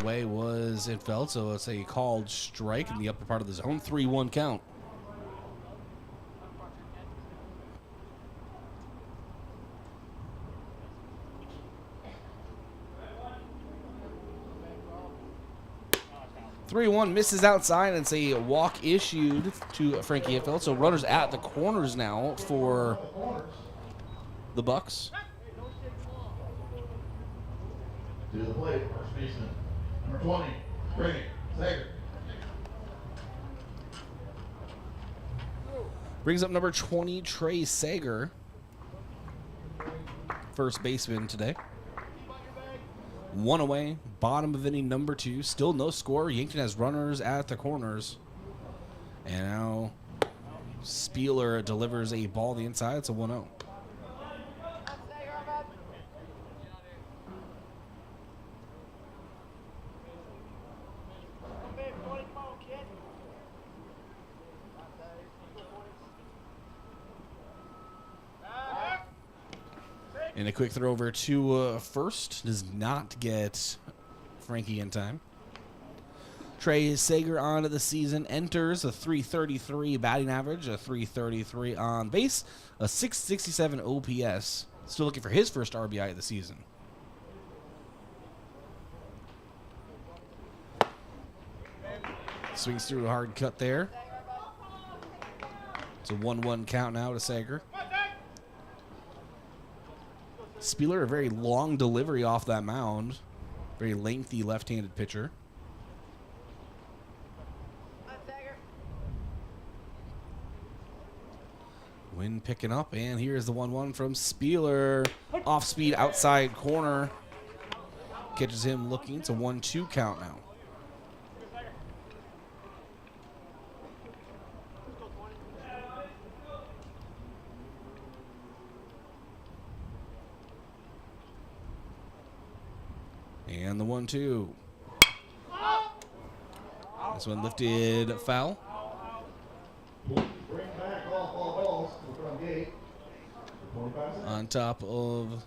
away was Infeld, so it's a called strike in the upper part of the zone. 3-1 count. (3-1) misses outside, and it's a walk issued to Frankie Infeld. So runners at the corners now for the Bucks. To the plate, first baseman, number 20, Frankie Sager. Brings up number 20, Trey Sager, first baseman today. 1 away, bottom of inning number 2. Still no score. Yankton has runners at the corners. And now Spieler delivers a ball to the inside. It's a 1-0. And a quick throw over to first. Does not get Frankie in time. Trey Sager on to the season. Enters a .333 batting average, a .333 on base, a .667 OPS. Still looking for his first RBI of the season. Swings through a hard cut there. It's a 1-1 count now to Sager. Spieler, a very long delivery off that mound. Very lengthy left-handed pitcher. Wind picking up, and here's the 1-1 from Spieler. Off-speed outside corner. Catches him looking. It's a 1-2 count now. And the 1-2. This one lifted foul. On top of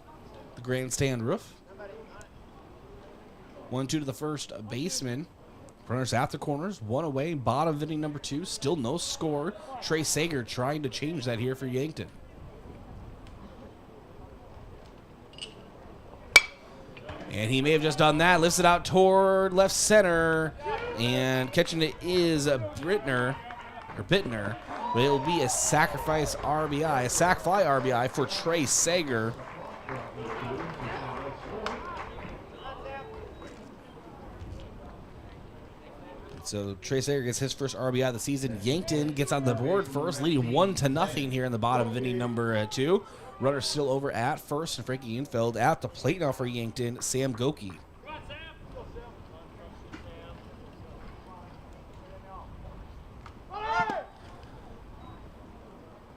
the grandstand roof. 1-2 to the first baseman. Runners at the corners. 1 away. Bottom of inning number 2. Still no score. Trey Sager trying to change that here for Yankton. And he may have just done that. Lifts it out toward left center. And catching it is Bittner. But it will be a sacrifice RBI, a sac fly RBI for Trey Sager. So Trey Sager gets his first RBI of the season. Yankton gets on the board first, leading 1-0 here in the bottom of inning number 2. Runner still over at first, and Frankie Infeld at the plate now for Yankton, Sam Goki.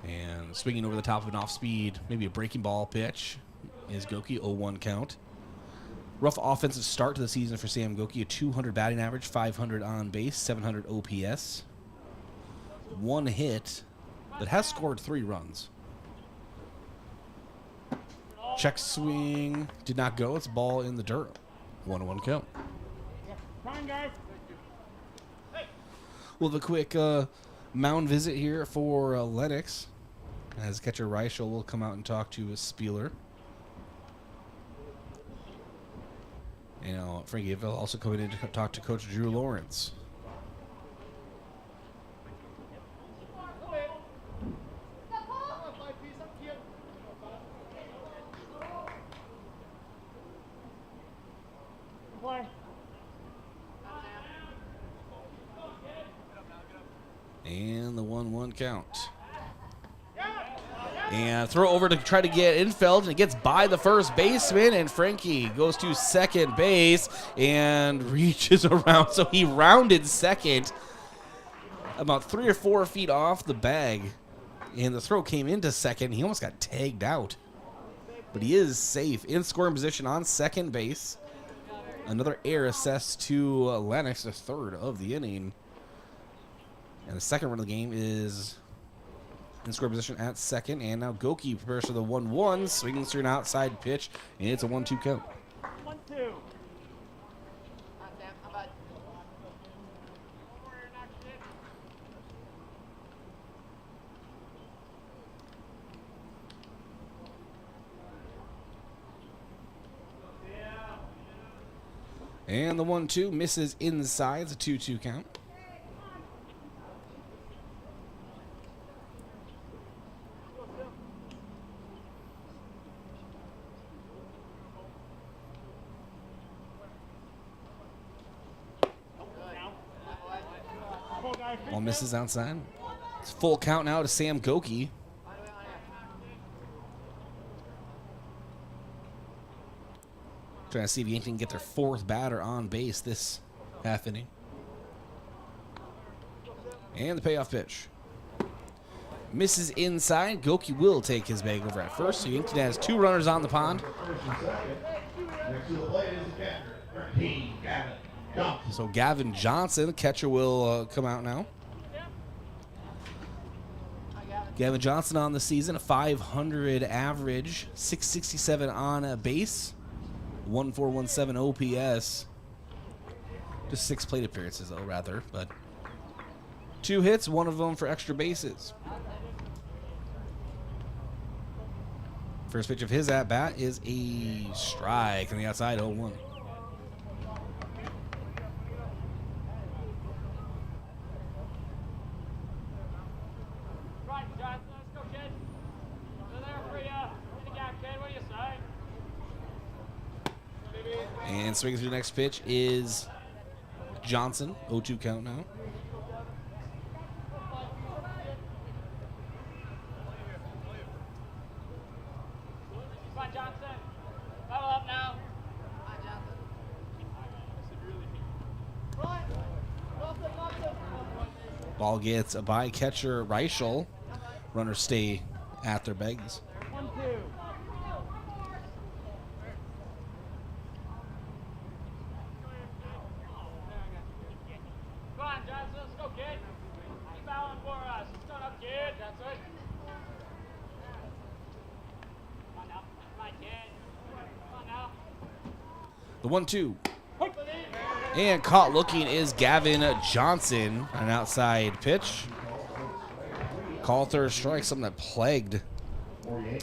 And swinging over the top of an off-speed, maybe a breaking ball pitch, is Goki, 0-1 count. Rough offensive start to the season for Sam Goki, a 200 batting average, 500 on base, 700 OPS. 1 hit, but has scored 3 runs. Check swing did not go. It's ball in the dirt. 1-1 count. We'll have a quick mound visit here for Lennox, as catcher Reichel will come out and talk to Spieler. You know, Frankie Infeld also coming in to talk to Coach Drew Lawrence. And the 1-1 count. And throw over to try to get Infeld, and it gets by the first baseman, and Frankie goes to second base and reaches around. So he rounded second about 3 or 4 feet off the bag, and the throw came into second. He almost got tagged out, but he is safe in scoring position on second base. Another error assessed to Lennox, the third of the inning. And the second run of the game is in score position at second. And now Goki prepares for the 1-1, swinging through an outside pitch, and it's a 1-2 count. 1-2. And the 1-2 misses inside. It's a 2-2 count. Ball misses outside. It's full count now to Sam Goki. Trying to see if Yankton can get their 4th batter on base this half inning. And the payoff pitch. Misses inside. Goki will take his bag over at first. So Yankton has 2 runners on the pond. So Gavin Johnson, the catcher, will come out now. Gavin Johnson on the season, a .500 average, .667 on base, 1.417 OPS. Just 6 plate appearances, though, rather. But 2 hits, 1 of them for extra bases. First pitch of his at-bat is a strike on the outside, 0-1. And swinging through the next pitch is Johnson. 0-2 count now. Ball gets by catcher Reichel. Runners stay at their bags. 1-2. The 1-2. And caught looking is Gavin Johnson. An outside pitch. Call third strike, something that plagued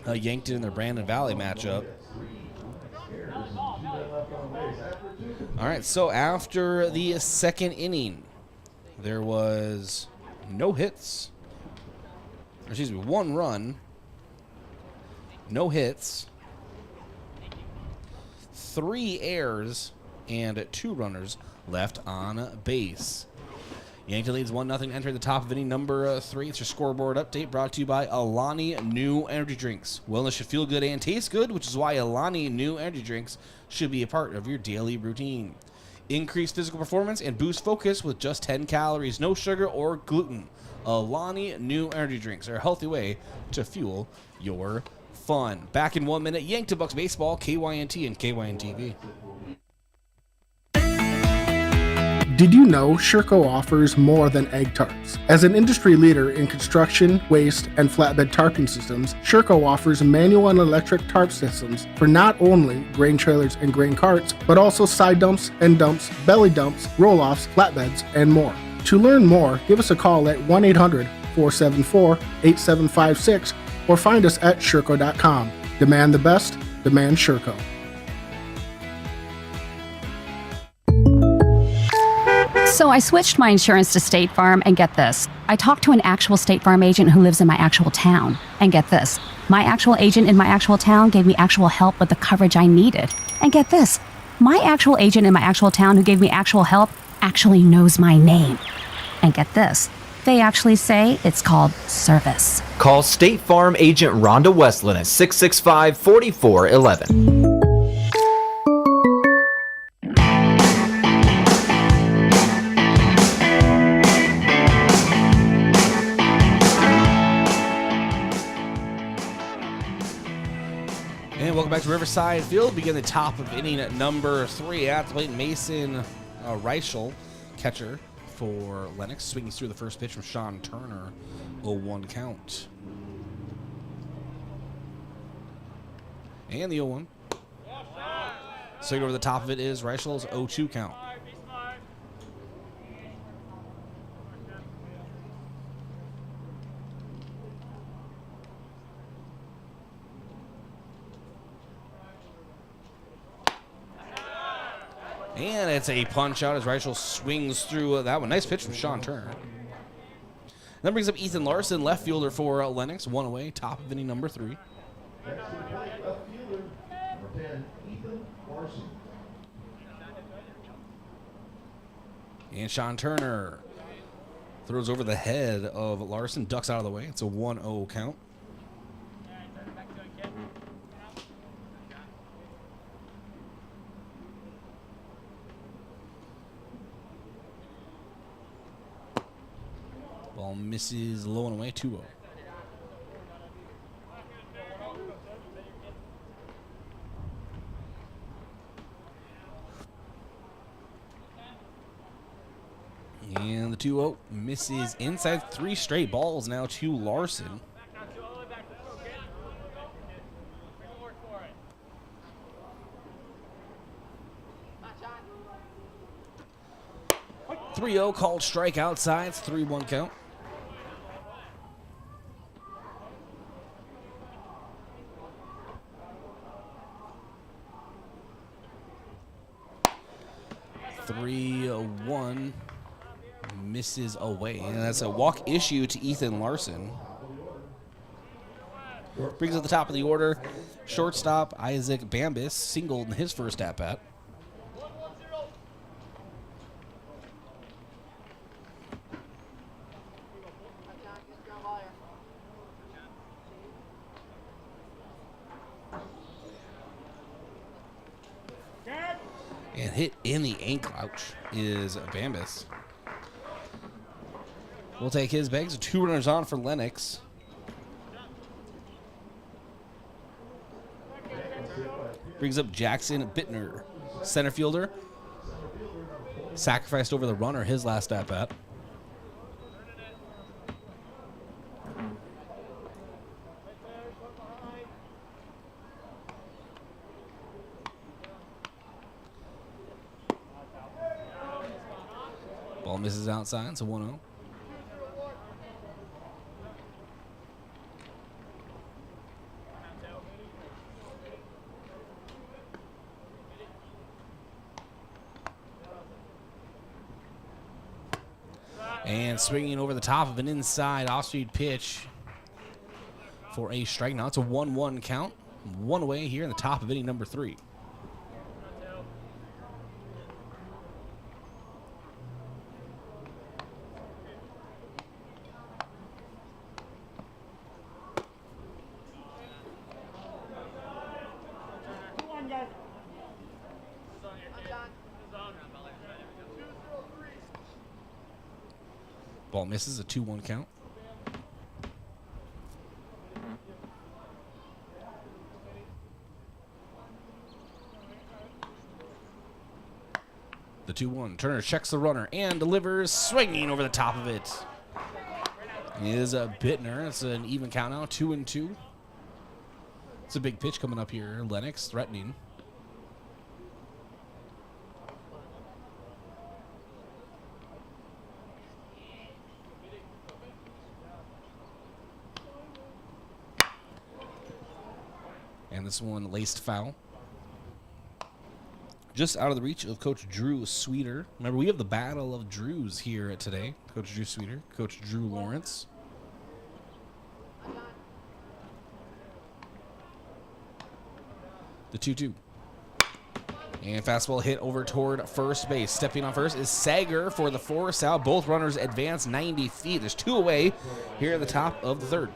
Yankton in their Brandon Valley matchup. All right, so after the 2nd inning, there was no hits. Or excuse me, 1 run. No hits. 3 errors and 2 runners left on base. Yankton leads 1-0 entering the top of inning number 3. It's your scoreboard update brought to you by Alani New Energy Drinks. Wellness should feel good and taste good, which is why Alani New Energy Drinks should be a part of your daily routine. Increase physical performance and boost focus with just 10 calories, no sugar or gluten. Alani New Energy Drinks are a healthy way to fuel your fun. Back in 1 minute, Yankton Bucks baseball, KYNT and KYNT-TV. Did you know Sherco offers more than egg tarps? As an industry leader in construction, waste, and flatbed tarping systems, Sherco offers manual and electric tarp systems for not only grain trailers and grain carts, but also side dumps, end dumps, belly dumps, roll-offs, flatbeds, and more. To learn more, give us a call at 1-800-474-8756 or find us at Sherco.com. Demand the best, demand Sherco. So I switched my insurance to State Farm, and get this. I talked to an actual State Farm agent who lives in my actual town. And get this. My actual agent in my actual town gave me actual help with the coverage I needed. And get this. My actual agent in my actual town who gave me actual help actually knows my name. And get this. They actually say it's called service. Call State Farm agent Rhonda Westland at 665-4411. And welcome back to Riverside Field. Begin the top of inning at number 3 at the plate. Mason Reichel, catcher for Lennox, swinging through the first pitch from Sean Turner, 0-1 count. And the 0-1. Swing over the top of it is Reichel's 0-2 count. And it's a punch out as Reichel swings through that one. Nice pitch from Sean Turner. That brings up Ethan Larson, left fielder for Lennox. One away, top of inning number 3. Next to the plate, left fielder, number 10, Ethan Larson. And Sean Turner throws over the head of Larson, ducks out of the way. It's a 1-0 count. Ball misses low and away, 2-0. And the 2-0 misses inside. 3 straight balls now to Larson. .30 called strike outside. It's 3-1 count. .31 misses away, and that's a walk issue to Ethan Larson. Brings up the top of the order. Shortstop Isaac Bambis singled in his first at bat. And hit in the ankle. Ouch. Is Bambis. We'll take his bags. 2 runners on for Lennox. Brings up Jackson Bittner, center fielder. Sacrificed over the runner his last at bat. Ball misses outside. It's a 1-0. And swinging over the top of an inside off-speed pitch for a strike. Now it's a 1-1 count. 1 away here in the top of inning number 3. Ball misses, a 2-1 count. The 2-1. Turner checks the runner and delivers, swinging over the top of it. Is a Bittner. It's an even count now, 2-2. It's a big pitch coming up here. Lennox threatening. And this one laced foul. Just out of the reach of Coach Drew Sweeter. Remember, we have the battle of Drews here today. Coach Drew Sweeter, Coach Drew Lawrence. The 2-2. And fastball hit over toward first base. Stepping on first is Sager for the force out. Both runners advance 90 feet. There's 2 away here at the top of the 3rd.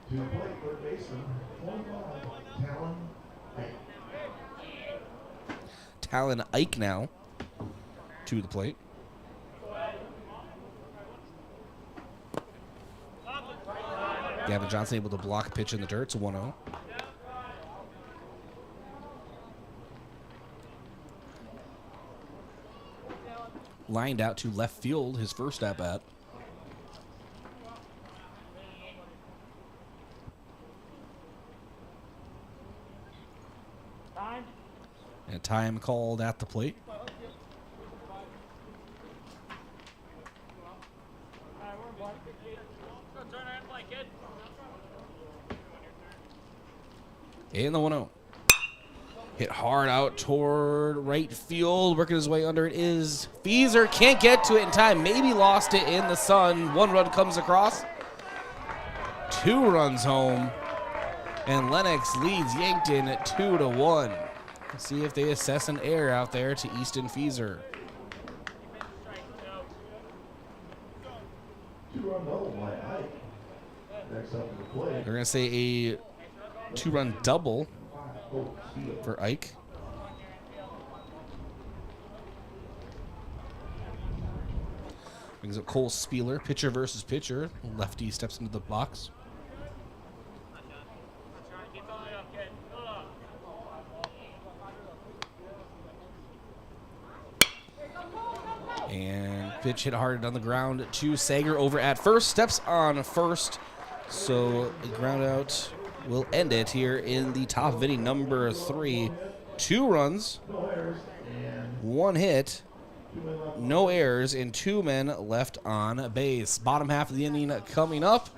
To the plate, third baseman, 25, Talon Ike. Talon Ike now to the plate. Gavin Johnson able to block a pitch in the dirt. It's a 1-0. Lined out to left field, his first at bat. And time called at the plate. And the 1-0. Hit hard out toward right field. Working his way under it is Feezer. Can't get to it in time. Maybe lost it in the sun. 1 run comes across. 2 runs home. And Lennox leads Yankton at 2-1. Let's see if they assess an error out there to Easton Feezer. 2-run double by Ike. Next up to the plate. They're going to say a 2-run double for Ike. Brings up Cole Spieler, pitcher versus pitcher. Lefty steps into the box. And pitch hit hard on the ground to Sager over at first. Steps on first. So a ground out will end it here in the top of inning number 3. 2 runs, 1 hit, no errors, and 2 men left on base. Bottom half of the inning coming up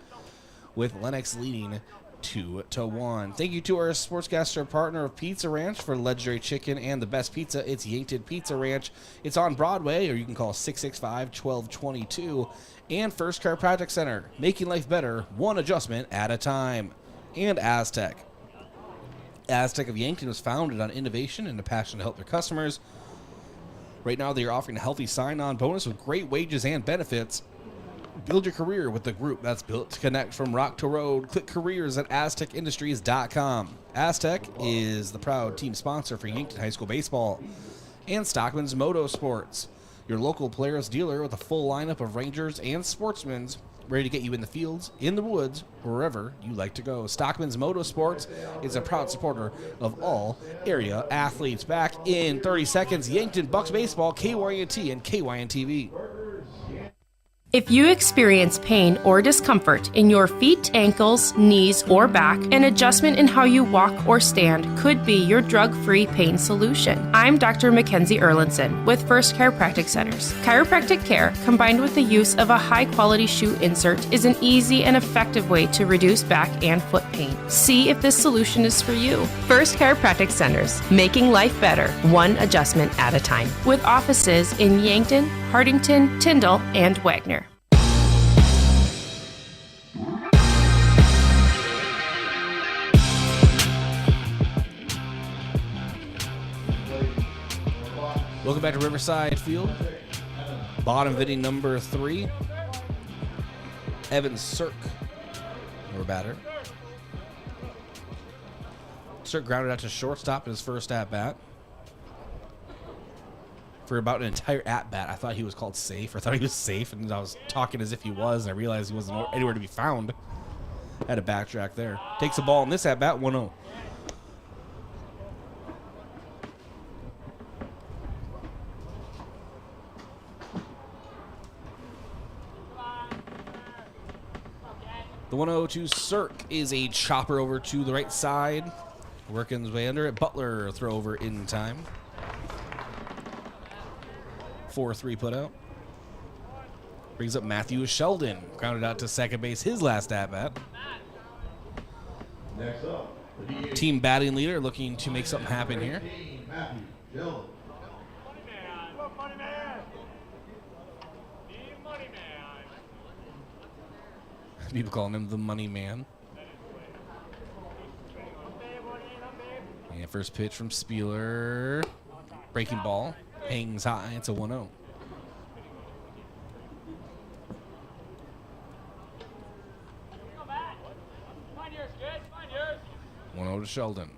with Lennox leading 2-1. Thank you to our sportscaster partner of Pizza Ranch for legendary chicken and the best pizza. It's Yankton Pizza Ranch. It's on Broadway, or you can call 665-1222. And First Chiropractic Center, making life better, one adjustment at a time. And Aztec. Aztec of Yankton was founded on innovation and a passion to help their customers. Right now, they are offering a healthy sign-on bonus with great wages and benefits. Build your career with the group that's built to connect from rock to road. Click careers at aztecindustries.com. Aztec is the proud team sponsor for Yankton High School Baseball and Stockman's Motorsports, your local players dealer with a full lineup of Rangers and Sportsmen's ready to get you in the fields, in the woods, wherever you like to go. Stockman's Motorsports is a proud supporter of all area athletes. Back in 30 seconds, Yankton Bucks baseball, KYNT and KYNT-TV. If you experience pain or discomfort in your feet, ankles, knees, or back, an adjustment in how you walk or stand could be your drug-free pain solution. I'm Dr. Mackenzie Erlinson with First Chiropractic Centers. Chiropractic care, combined with the use of a high-quality shoe insert, is an easy and effective way to reduce back and foot pain. See if this solution is for you. First Chiropractic Centers, making life better, one adjustment at a time. With offices in Yankton, Hardington, Tyndall, and Wagner. Welcome back to Riverside Field. Bottom of inning number 3. Evan Sirk, our batter. Sirk grounded out to shortstop in his first at-bat. For about an entire at-bat, I thought he was called safe. I thought he was safe, and I was talking as if he was, and I realized he wasn't anywhere to be found. Had a backtrack there. Takes the ball in this at-bat, 1-0. The 1-0 to Sirk is a chopper over to the right side. Working his way under it. Butler throw over in time. 4-3 put out. Brings up Matthew Sheldon. Grounded out to second base, his last at-bat. Next up, the DH. Team batting leader looking to make something happen here. Matthew Sheldon. People calling him the money man. And first pitch from Spieler. Breaking ball. Hangs high. It's a 1-0. To Sheldon.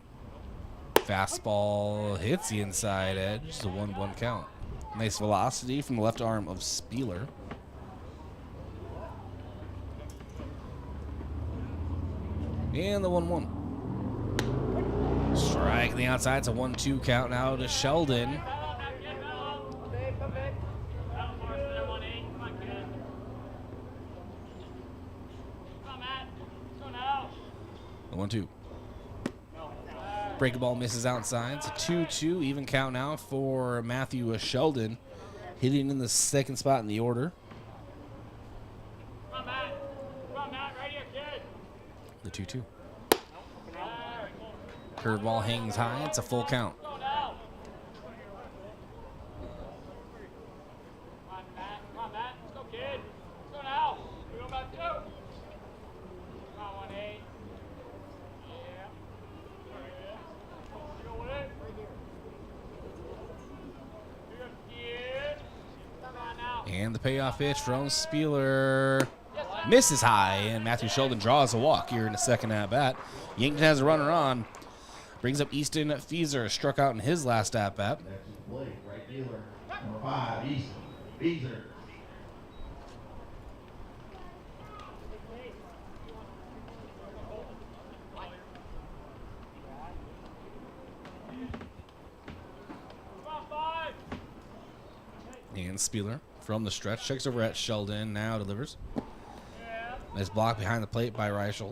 Fastball hits the inside edge. It's a 1-1 count. Nice velocity from the left arm of Spieler. And the 1-1. Strike on the outside. It's a 1-2 count now to Sheldon. The 1-2. Breaking ball misses outside. It's a 2-2. Even count now for Matthew Sheldon. Hitting in the second spot in the order. The 2-2. Curveball hangs high. It's a full count. And the payoff pitch from Spieler misses high, and Matthew Sheldon draws a walk here in the second at-bat. Yankton has a runner on. Brings up Easton Fieser, struck out in his last at-bat. Next is Blake, right dealer. Number 5, Easton Fieser. And Spieler from the stretch checks over at Sheldon, now delivers. Nice block behind the plate by Reichel.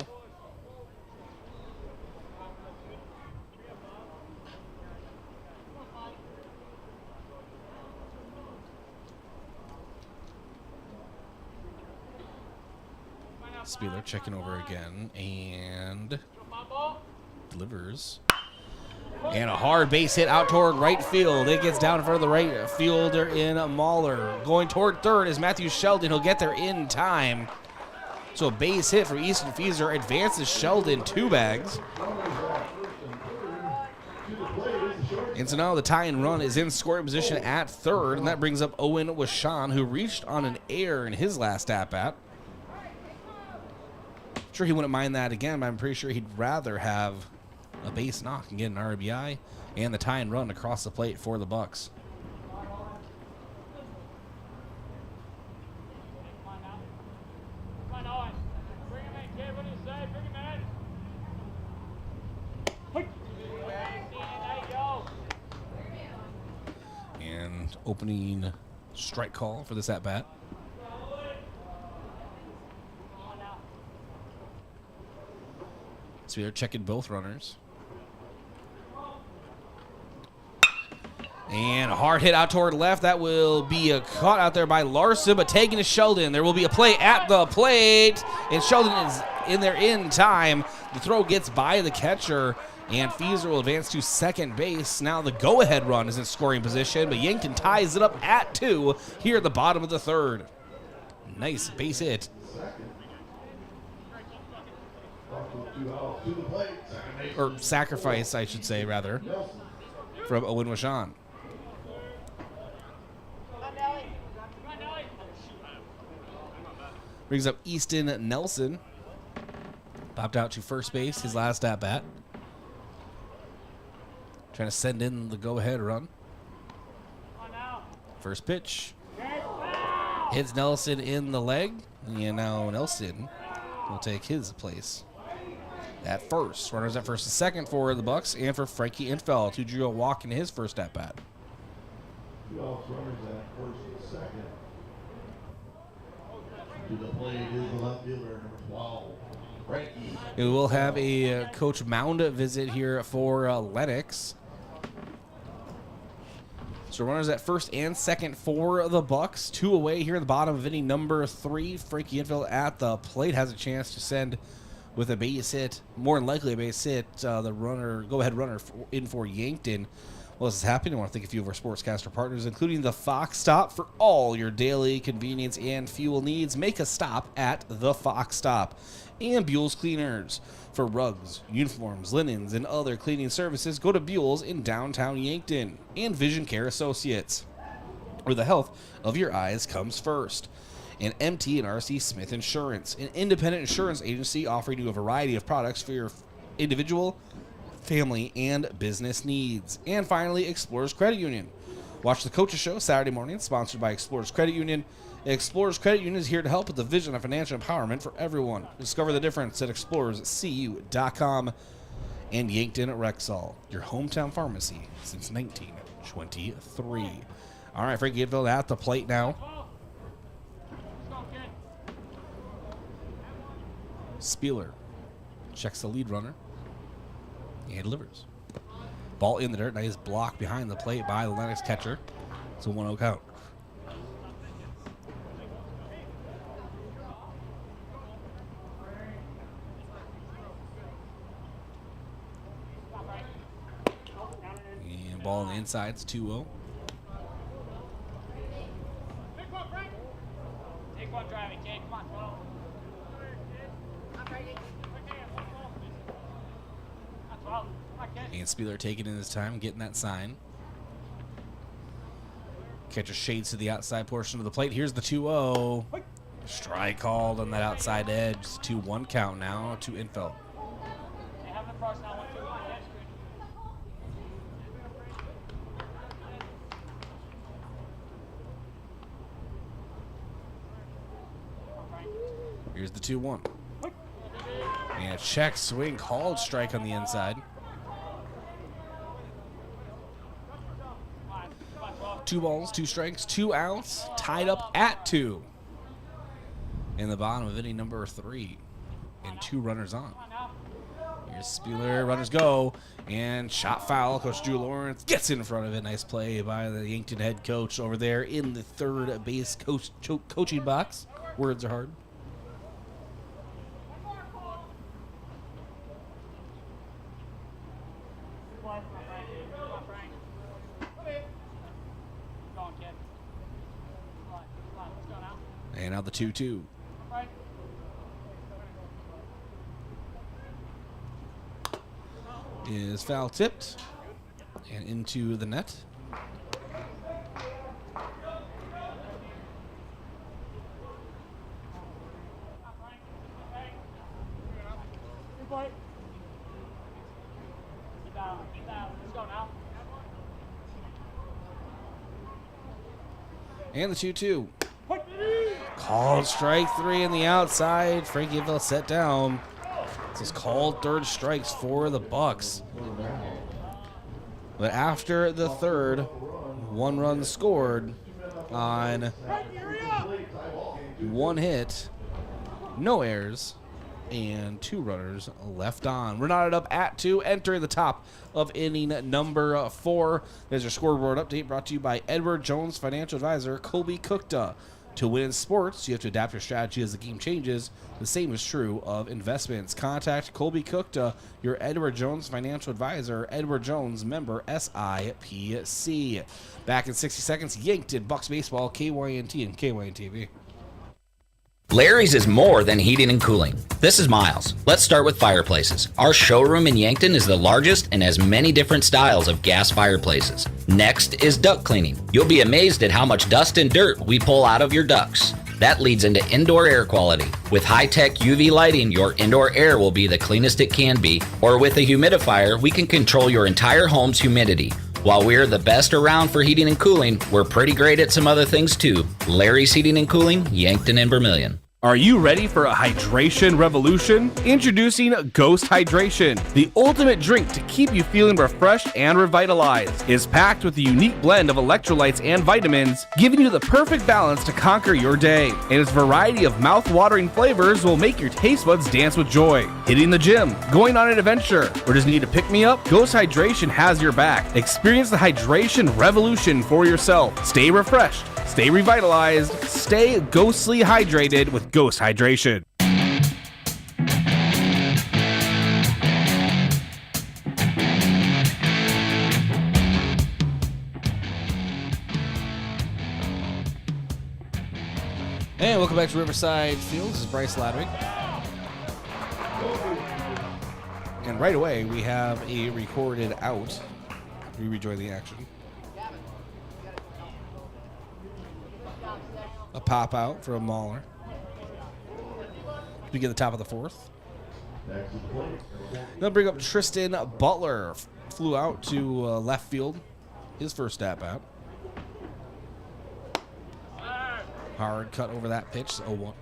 Spieler checking over again and delivers. And a hard base hit out toward right field. It gets down in front of the right fielder in Mahler. Going toward third is Matthew Sheldon. He'll get there in time. So a base hit from Easton Fieser advances Sheldon 2 bags. And so now the tying run is in scoring position at third, and that brings up Owen Washan, who reached on an error in his last at-bat. Sure, he wouldn't mind that again, but I'm pretty sure he'd rather have a base knock and get an RBI and the tying run across the plate for the Bucks. And opening strike call for this at-bat. So they're checking both runners. And a hard hit out toward left. That will be a caught out there by Larson, but taking to Sheldon. There will be a play at the plate, and Sheldon is in there in time. The throw gets by the catcher, and Fieser will advance to second base. Now the go-ahead run is in scoring position, but Yankton ties it up at 2 here at the bottom of the third. Nice base hit. Or sacrifice, I should say, rather, from Owen Washan. Brings up Easton Nelson. Popped out to first base, his last at-bat. Trying to send in the go-ahead run. First pitch. Hits Nelson in the leg. And now Nelson will take his place at first. Runners at first and second for the Bucks and for Frankie Infeld, who drew a walk in his first at-bat. 2 outs, runners at first and second. To the plate is the left fielder, number 12, Frankie. We will have a Coach Mound visit here for Lennox. So runners at first and second for the Bucks. 2 away here at the bottom of inning number 3. Frankie Infeld at the plate has a chance to send with a base hit, more than likely a base hit, the runner, go-ahead runner in for Yankton. Well, this is happening. I want to thank a few of our sportscaster partners, including the Fox Stop. For all your daily convenience and fuel needs, make a stop at the Fox Stop. And Buell's Cleaners. For rugs, uniforms, linens, and other cleaning services, go to Buell's in downtown Yankton. And Vision Care Associates, where the health of your eyes comes first. And MT and RC Smith Insurance, an independent insurance agency offering you a variety of products for your individual, family, and business needs. And finally, Explorers Credit Union. Watch the Coaches Show Saturday morning, sponsored by Explorers Credit Union. Explorers Credit Union is here to help with the vision of financial empowerment for everyone. Discover the difference at explorerscu.com. And Yankton at Rexall, your hometown pharmacy since 1923. All right, Frankie Infeld at the plate now. Spieler checks the lead runner and delivers. Ball in the dirt. Nice block behind the plate by the Lennox catcher. It's a 1-0 count. ball on the inside. It's 2-0. And Spieler taking in his time, getting that sign. Catcher shades to the outside portion of the plate. Here's the 2-0. Strike called on that outside edge. It's 2-1 count now to infield. Here's the 2-1. And a check swing called, strike on the inside. 2 balls, 2 strikes, 2 outs, tied up at 2. In the bottom of inning number 3, and 2 runners on. Here's Spieler, runners go, and shot foul. Coach Drew Lawrence gets in front of it. Nice play by the Yankton head coach over there in the third base coaching box. Words are hard. And now the 2-2. Is foul tipped and into the net. And the 2-2. Called strike 3 in the outside. Frankie Avila set down. This is called third strikes for the Bucks. But after the third, 1 run scored on 1 hit, no errors, and 2 runners left on. We're knotted up at 2, entering the top of inning number 4. There's your scoreboard update brought to you by Edward Jones Financial Advisor Colby Cookta. To win in sports, you have to adapt your strategy as the game changes. The same is true of investments. Contact Colby Cookta, your Edward Jones Financial Advisor, Edward Jones, member SIPC. Back in 60 seconds, Yankton Bucks baseball, KYNT and KYNT TV. Larry's is more than heating and cooling. This is Miles. Let's start with fireplaces. Our showroom in Yankton is the largest and has many different styles of gas fireplaces. Next is duct cleaning. You'll be amazed at how much dust and dirt we pull out of your ducts. That leads into indoor air quality. With high-tech UV lighting, your indoor air will be the cleanest it can be. Or with a humidifier, we can control your entire home's humidity. While we're the best around for heating and cooling, we're pretty great at some other things too. Larry's Heating and Cooling, Yankton and Vermilion. Are you ready for a hydration revolution? Introducing Ghost Hydration, the ultimate drink to keep you feeling refreshed and revitalized. It's packed with a unique blend of electrolytes and vitamins, giving you the perfect balance to conquer your day. And its variety of mouth-watering flavors will make your taste buds dance with joy. Hitting the gym, going on an adventure, or just need to pick me up? Ghost Hydration has your back. Experience the hydration revolution for yourself. Stay refreshed, stay revitalized, stay ghostly hydrated with Ghost Hydration. And welcome back to Riverside Field. This is Bryce Ladwig. And right away, we have a recorded out. We rejoin the action. A pop out from Mahler. We get the top of the 4th. They'll bring up Tristan Butler. Flew out to left field. His first at bat. Hard cut over that pitch. 0-1.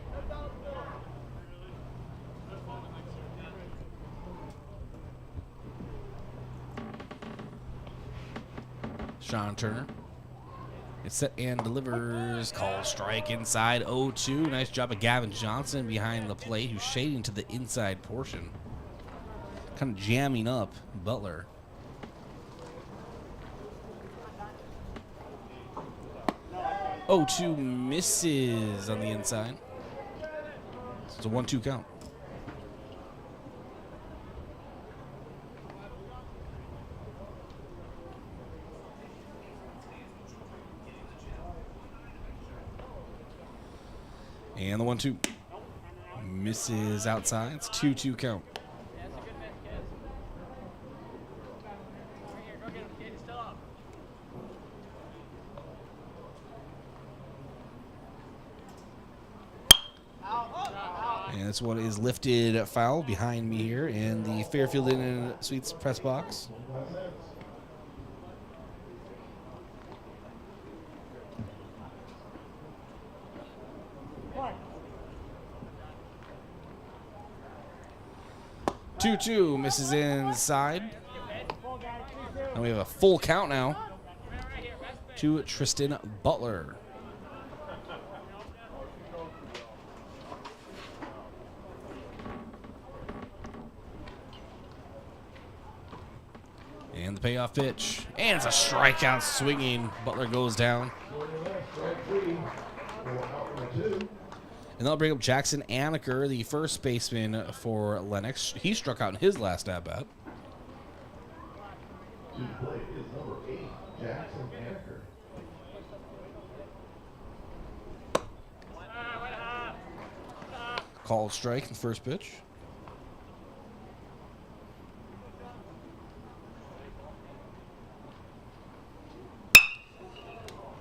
Sean Turner. It's set and delivers. Call strike inside 0-2. Nice job of Gavin Johnson behind the plate, who's shading to the inside portion. Kind of jamming up Butler. 0-2 misses on the inside. It's a 1-2 count. And the 1-2 misses outside. It's 2-2 count. And this one is lifted foul behind me here in the Fairfield Inn & Suites press box. Two misses inside. And we have a full count now to Tristan Butler. And the payoff pitch. And it's a strikeout swinging. Butler goes down. And they'll bring up Jackson Anaker, the first baseman for Lennox. He struck out in his last at-bat. To play is number 8, Jackson Anaker. Called strike in the first pitch.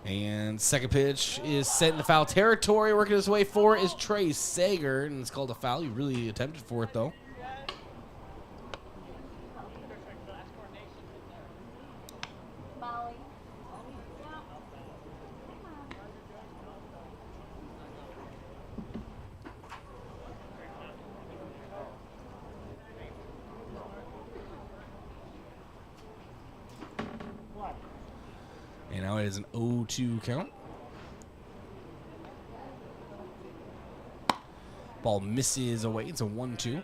And second pitch is sent into foul territory. Working his way for it is Trey Sager, and it's called a foul. He really attempted for it, though. And now it is an 0-2 count. Ball misses away. It's a 1-2.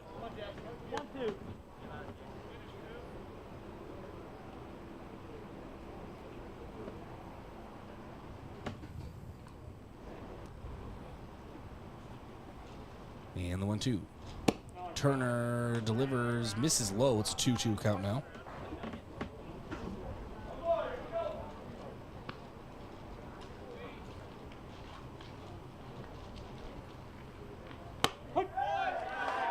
And the 1-2. Turner delivers, misses low. It's a 2-2 count now.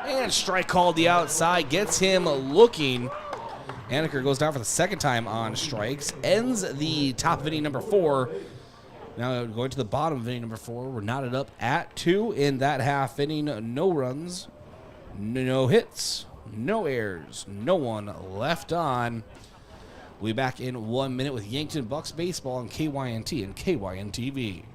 And strike called the outside, gets him looking. Anaker goes down for the second time on strikes, ends the top of inning number 4. Now going to the bottom of inning number 4, we're knotted up at 2 in that half inning. No runs, no hits, no errors, no one left on. We'll be back in 1 minute with Yankton Bucks baseball on KYNT and KYNT-TV.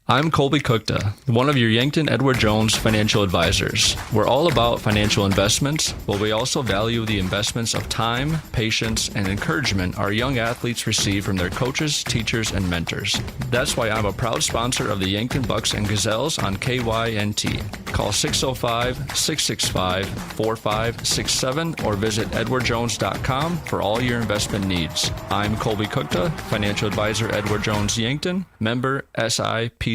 I'm Colby Cookta, one of your Yankton Edward Jones financial advisors. We're all about financial investments, but we also value the investments of time, patience, and encouragement our young athletes receive from their coaches, teachers, and mentors. That's why I'm a proud sponsor of the Yankton Bucks and Gazelles on KYNT. Call 605-665-4567 or visit edwardjones.com for all your investment needs. I'm Colby Cookta, financial advisor Edward Jones Yankton, member SIPC.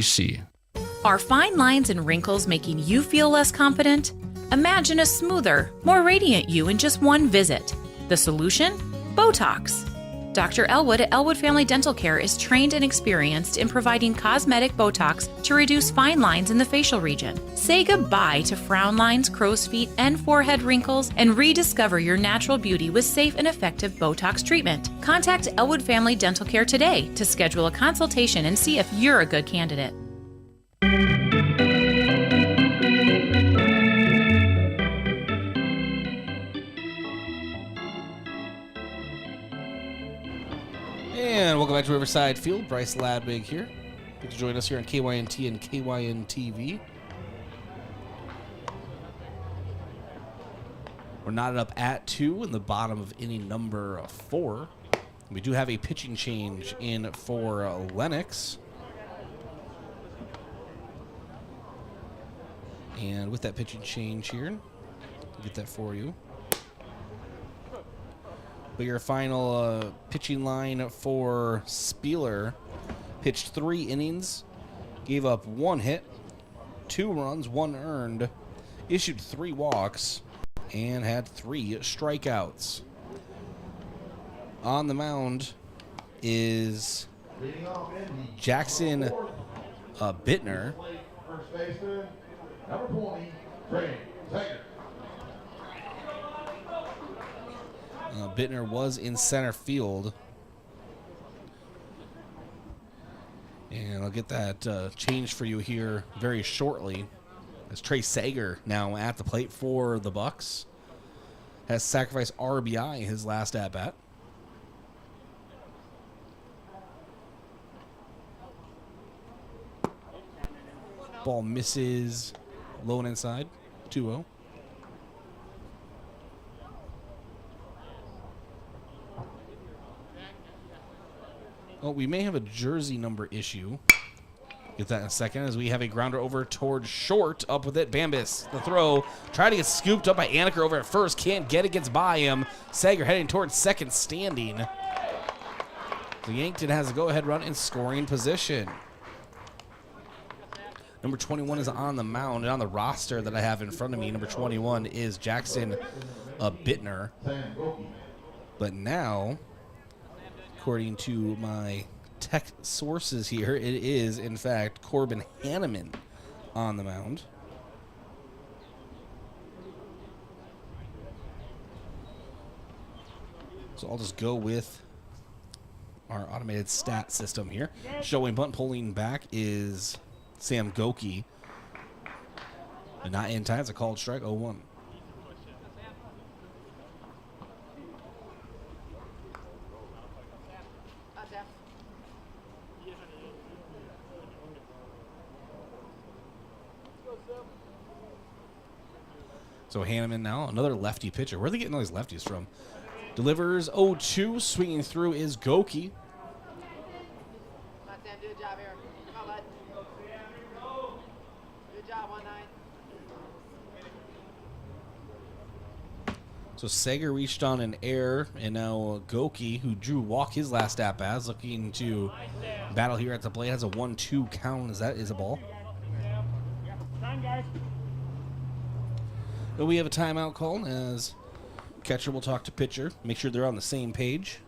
Are fine lines and wrinkles making you feel less confident? Imagine a smoother, more radiant you in just one visit. The solution? Botox. Dr. Elwood at Elwood Family Dental Care is trained and experienced in providing cosmetic Botox to reduce fine lines in the facial region. Say goodbye to frown lines, crow's feet, and forehead wrinkles, and rediscover your natural beauty with safe and effective Botox treatment. Contact Elwood Family Dental Care today to schedule a consultation and see if you're a good candidate. And welcome back to Riverside Field. Bryce Ladwig here. Good to join us here on KYNT and KYN-TV. We're knotted up at 2 in the bottom of inning number 4. We do have a pitching change in for Lennox. And with that pitching change here, I'll get that for you. But your final pitching line for Spieler: pitched 3 innings, gave up 1 hit, 2 runs, 1 earned, issued 3 walks, and had 3 strikeouts. On the mound is Jackson Bittner. First baseman, number 20, Trey Sager. Bittner was in center field. And I'll get that changed for you here very shortly. As Trey Sager now at the plate for the Bucks. Has sacrificed RBI his last at-bat. Ball misses low and inside. 2-0. Oh, we may have a jersey number issue. Get that in a second as we have a grounder over towards short. Up with it, Bambis. The throw. Trying to get scooped up by Anaker over at first. Can't get it. Gets by him. Sager heading towards second standing. So Yankton has a go-ahead run in scoring position. Number 21 is on the mound. And on the roster that I have in front of me, number 21 is Jackson Bittner. But now, according to my tech sources here, it is, in fact, Corbin Hanneman on the mound. So I'll just go with our automated stat system here. Showing bunt pulling back is Sam Goki. But not in time. It's a called strike, 0-1. So Hanneman now, another lefty pitcher. Where are they getting all these lefties from? Delivers 0-2. Swinging through is Goki. So Sager reached on an error, and now Goki, who drew walk his last at-bat, is looking to battle here at the plate. Has a 1-2 count as that is a ball. But we have a timeout call as catcher will talk to pitcher. Make sure they're on the same page.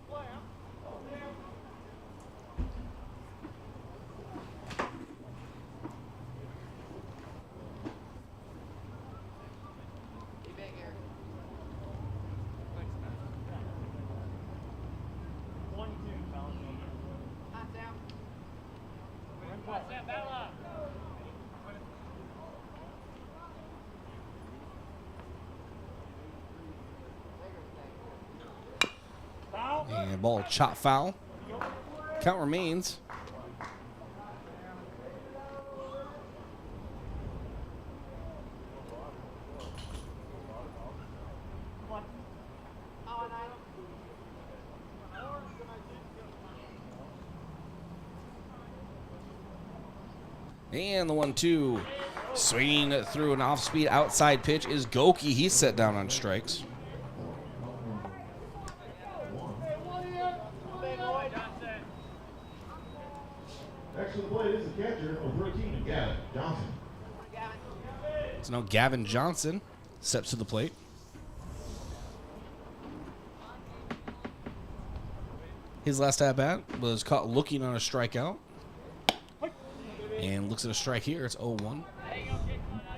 And ball chop foul. Count remains. And the 1-2. Swinging through an off-speed outside pitch is Goki. He's set down on strikes. Next to the plate is the catcher of 13, Gavin Johnson. So now Gavin Johnson steps to the plate. His last at-bat was caught looking on a strikeout. And looks at a strike here. It's 0-1.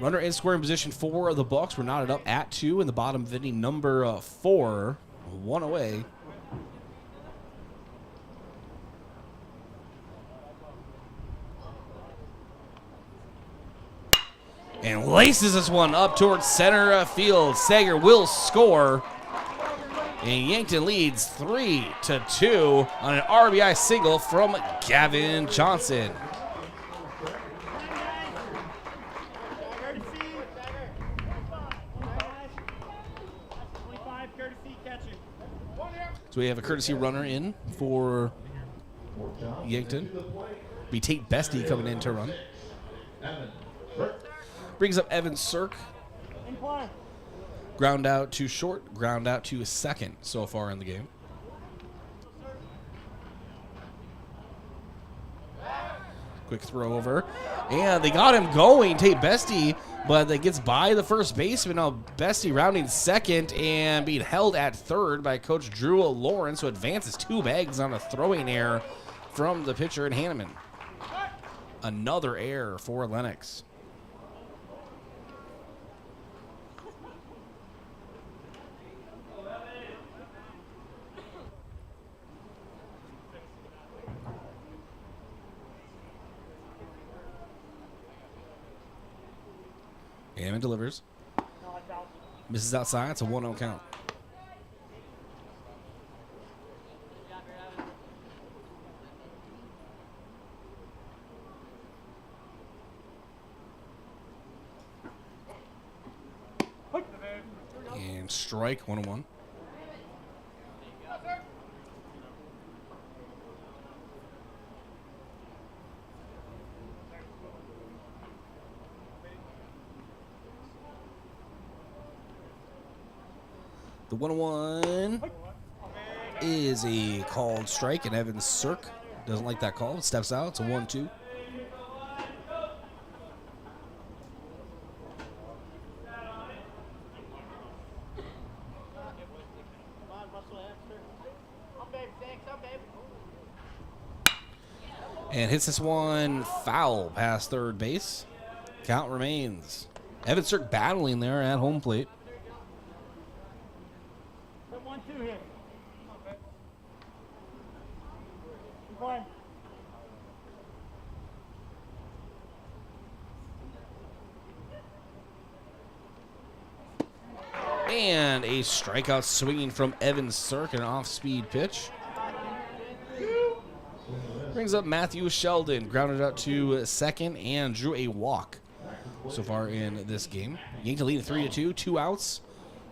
Runner in scoring position for the Bucks. We're knotted up at 2 in the bottom of inning number 4. 1 away. And laces this one up towards center field. Sager will score. And Yankton leads 3-2 on an RBI single from Gavin Johnson. So we have a courtesy runner in for Yankton. Be Tate Bestie coming in to run. Brings up Evan Cirk. Ground out to short, ground out to second so far in the game. Quick throw over. And they got him going, Tate Bestie, but that gets by the first baseman. Now Bestie rounding second and being held at third by Coach Drew Lawrence, who advances 2 bags on a throwing error from the pitcher in Hanneman. Another error for Lennox. Hammond delivers. Misses outside. It's a 1-0 count. And strike, 1-1. The 1-1 is a called strike, and Evan Cirk doesn't like that call. It steps out. It's a 1-2. And hits this one foul past third base. Count remains. Evan Cirk battling there at home plate. And a strikeout swinging from Evan Cirk, an off-speed pitch. Brings up Matthew Sheldon, grounded out to second and drew a walk so far in this game. Yankton leading 3-2, 2 outs.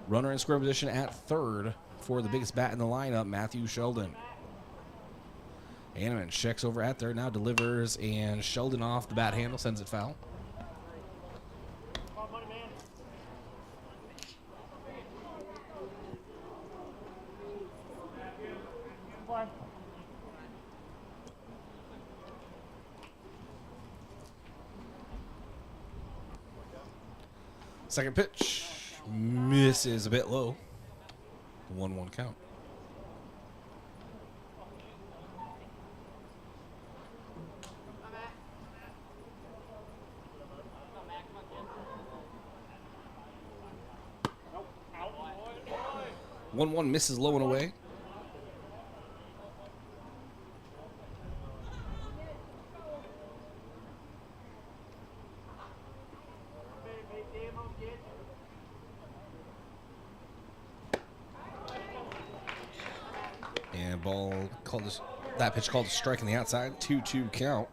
Runner in scoring position at third for the biggest bat in the lineup, Matthew Sheldon. Hanneman checks over at third, now delivers, and Sheldon off the bat handle, sends it foul. Second pitch misses a bit low. 1-1 count. One misses low and away. And ball called that pitch called a strike on the outside. 2-2 count.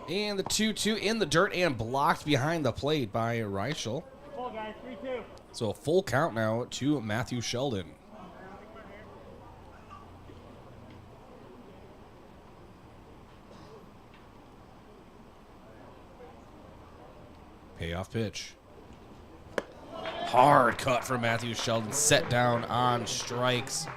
And the 2-2 in the dirt and blocked behind the plate by Reichel. So a full count now to Matthew Sheldon. Payoff pitch. Hard cut from Matthew Sheldon, set down on strikes.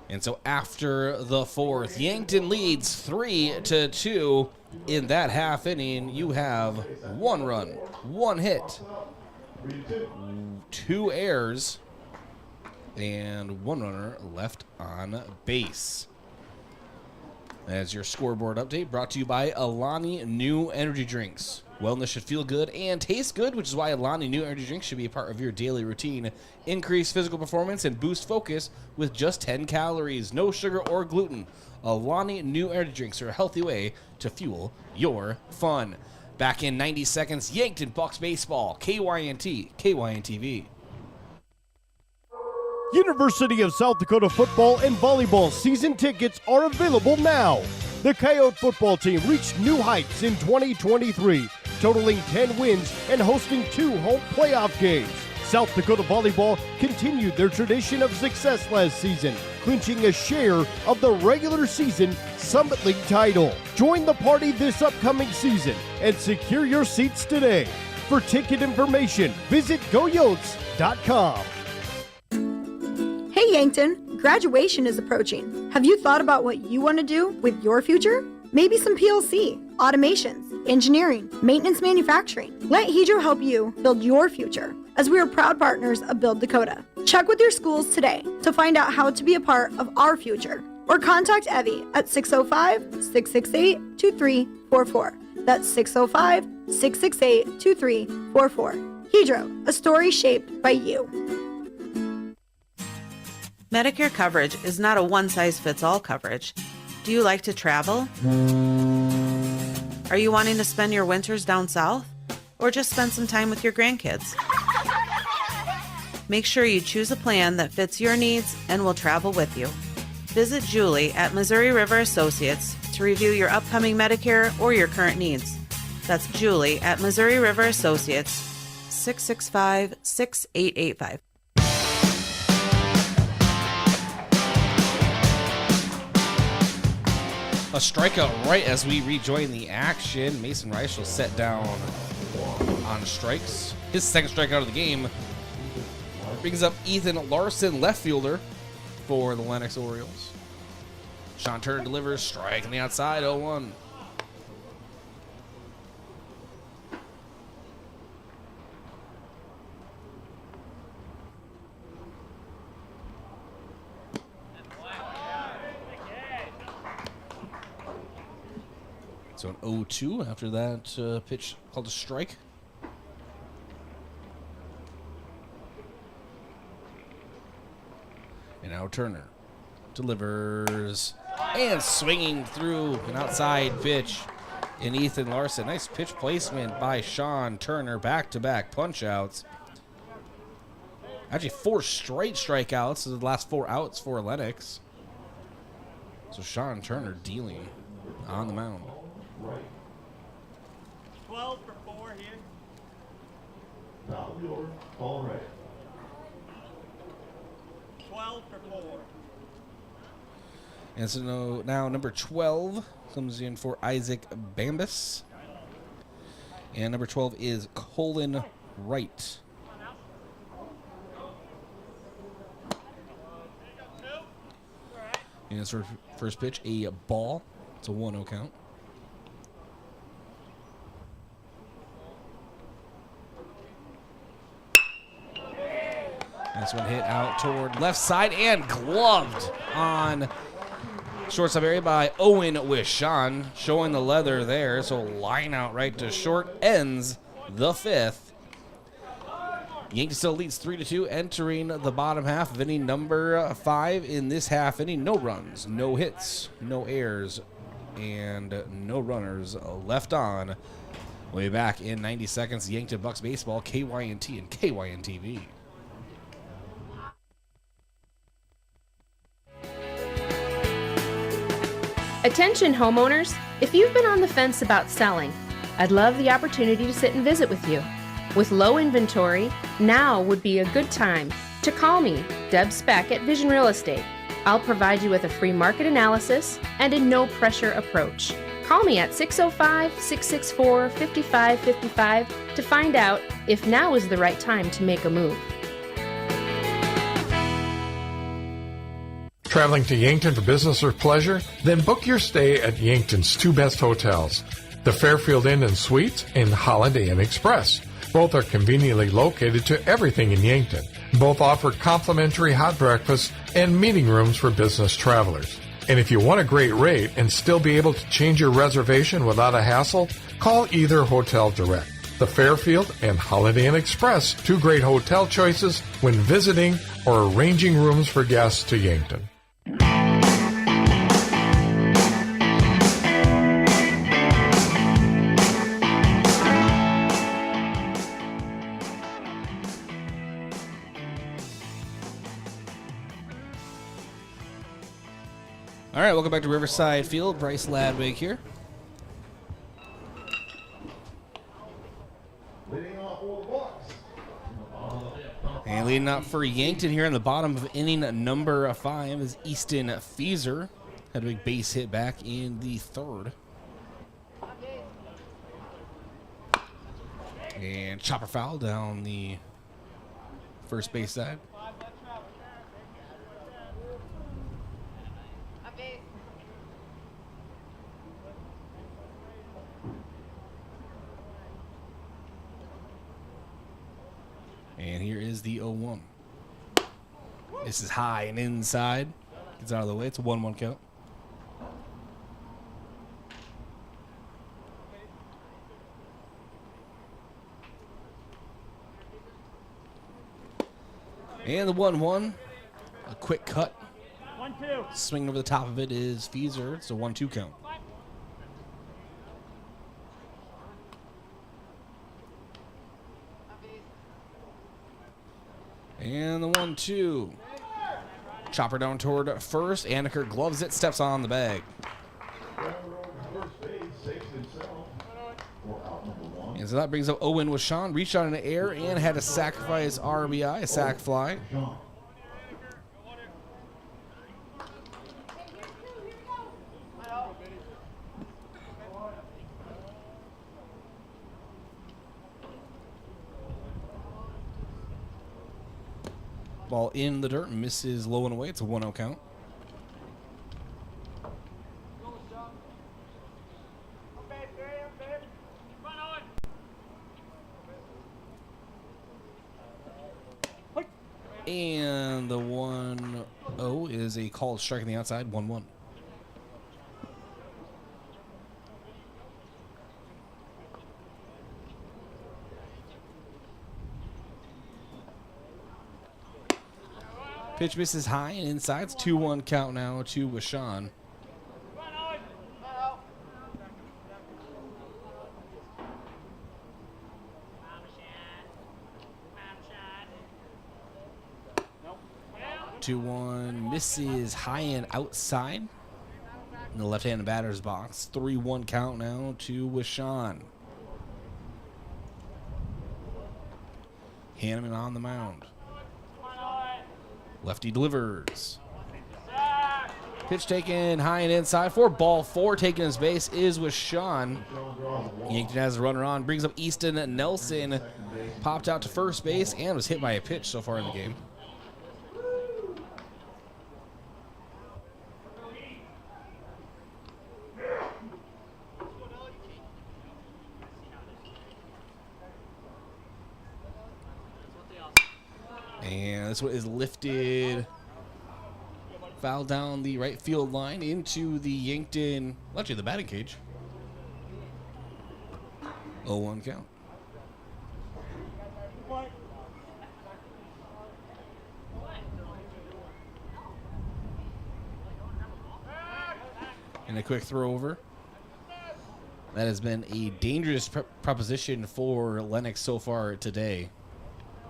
And so after the fourth, Yankton leads 3-2. In that half inning, you have 1 run, 1 hit, 2 errors, and 1 runner left on base. As your scoreboard update, brought to you by Alani New Energy Drinks. Wellness should feel good and taste good, which is why Alani New Energy Drinks should be a part of your daily routine. Increase physical performance and boost focus with just 10 calories, no sugar or gluten. Alani New Energy Drinks are a healthy way to fuel your fun. Back in 90 seconds, Yankton Bucks baseball, KYNT, KYNTV. University of South Dakota football and volleyball season tickets are available now. The Coyote football team reached new heights in 2023, totaling 10 wins and hosting 2 home playoff games. South Dakota volleyball continued their tradition of success last season, clinching a share of the regular season Summit League title. Join the party this upcoming season and secure your seats today. For ticket information, visit goyotes.com. Hey Yankton, graduation is approaching. Have you thought about what you want to do with your future? Maybe some PLC, automations, engineering, maintenance manufacturing. Let Hedro help you build your future, as we are proud partners of Build Dakota. Check with your schools today to find out how to be a part of our future, or contact Evie at 605-668-2344. That's 605-668-2344. Hedro, a story shaped by you. Medicare coverage is not a one-size-fits-all coverage. Do you like to travel? Are you wanting to spend your winters down south? Or just spend some time with your grandkids? Make sure you choose a plan that fits your needs and will travel with you. Visit Julie at Missouri River Associates to review your upcoming Medicare or your current needs. That's Julie at Missouri River Associates, 665-6885. A strikeout right as we rejoin the action. Mason Rice will set down on strikes. His second strikeout of the game brings up Ethan Larson, left fielder for the Lennox Orioles. Sean Turner delivers, strike on the outside, 0-1. So an 0-2 after that pitch called a strike. And now Turner delivers and swinging through an outside pitch in Ethan Larson. Nice pitch placement by Sean Turner. Back-to-back punch-outs. Actually 4 straight strikeouts in the last 4 outs for Lennox. So Sean Turner dealing on the mound. 12 for 4 here. Foul the order. All right. 12 for 4. And so now number 12 comes in for Isaac Bambus. And number 12 is Colin Wright. And it's first pitch, a ball. It's a 1-0 count. This one hit out toward left side and gloved on shortstop area by Owen Wishon, showing the leather there. So line out right to short, ends the 5th. Yankees still leads 3-2, entering the bottom half of inning number 5. In this half inning, no runs, no hits, no errors, and no runners left on. We'll be back in 90 seconds. Yankton Bucks baseball, KYNT and KYN TV. Attention homeowners, if you've been on the fence about selling, I'd love the opportunity to sit and visit with you. With low inventory, now would be a good time to call me, Deb Speck at Vision Real Estate. I'll provide you with a free market analysis and a no-pressure approach. Call me at 605-664-5555 to find out if now is the right time to make a move. Traveling to Yankton for business or pleasure? Then book your stay at Yankton's 2 best hotels, the Fairfield Inn and Suites and Holiday Inn Express. Both are conveniently located to everything in Yankton. Both offer complimentary hot breakfast and meeting rooms for business travelers. And if you want a great rate and still be able to change your reservation without a hassle, call either hotel direct. The Fairfield and Holiday Inn Express, 2 great hotel choices when visiting or arranging rooms for guests to Yankton. All right, welcome back to Riverside Field. Bryce Ladwig here. And leading up for Yankton here in the bottom of inning number 5 is Easton Feeser. Had a big base hit back in the 3rd. And chopper foul down the first base side. the 0-1. This is high and inside. Gets out of the way. It's a 1-1 count. And the 1-1. A quick cut. 1-2. Swing over the top of it is Feezer. It's a 1-2 count. And the 1-2. Chopper down toward first. Anniker gloves it, steps on the bag. And so that brings up Owen with Sean. Reached out in the air and had a sacrifice RBI, a sac fly. Ball in the dirt, misses low and away. It's a 1-0 count. And the 1-0 is a called strike on the outside, 1-1. Pitch misses high and inside. It's 2-1 count now to Washawn. Two one misses high and outside in the left-handed batter's box. 3-1 count now to Washawn. Hanneman on the mound. Lefty delivers. Pitch taken high and inside for ball 4. Taking his base is Washawn. Yankton has a runner on. Brings up Easton Nelson. Popped out to first base and was hit by a pitch so far in the game. And this one is lifted, foul down the right field line into the Yankton, well, actually the batting cage. 0-1 count. And a quick throw over. That has been a dangerous proposition for Lennox so far today,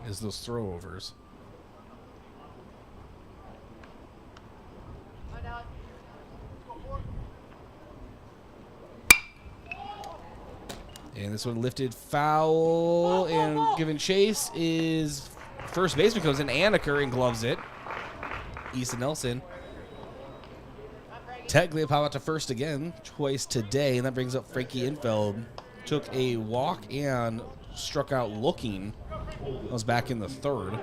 is those throwovers. And this one lifted foul, and given chase is first baseman comes in. Anniker and gloves it. Easton Nelson. Technically pop out to first again twice today, and that brings up Frankie Infeld. Took a walk and struck out looking. Was back in the third.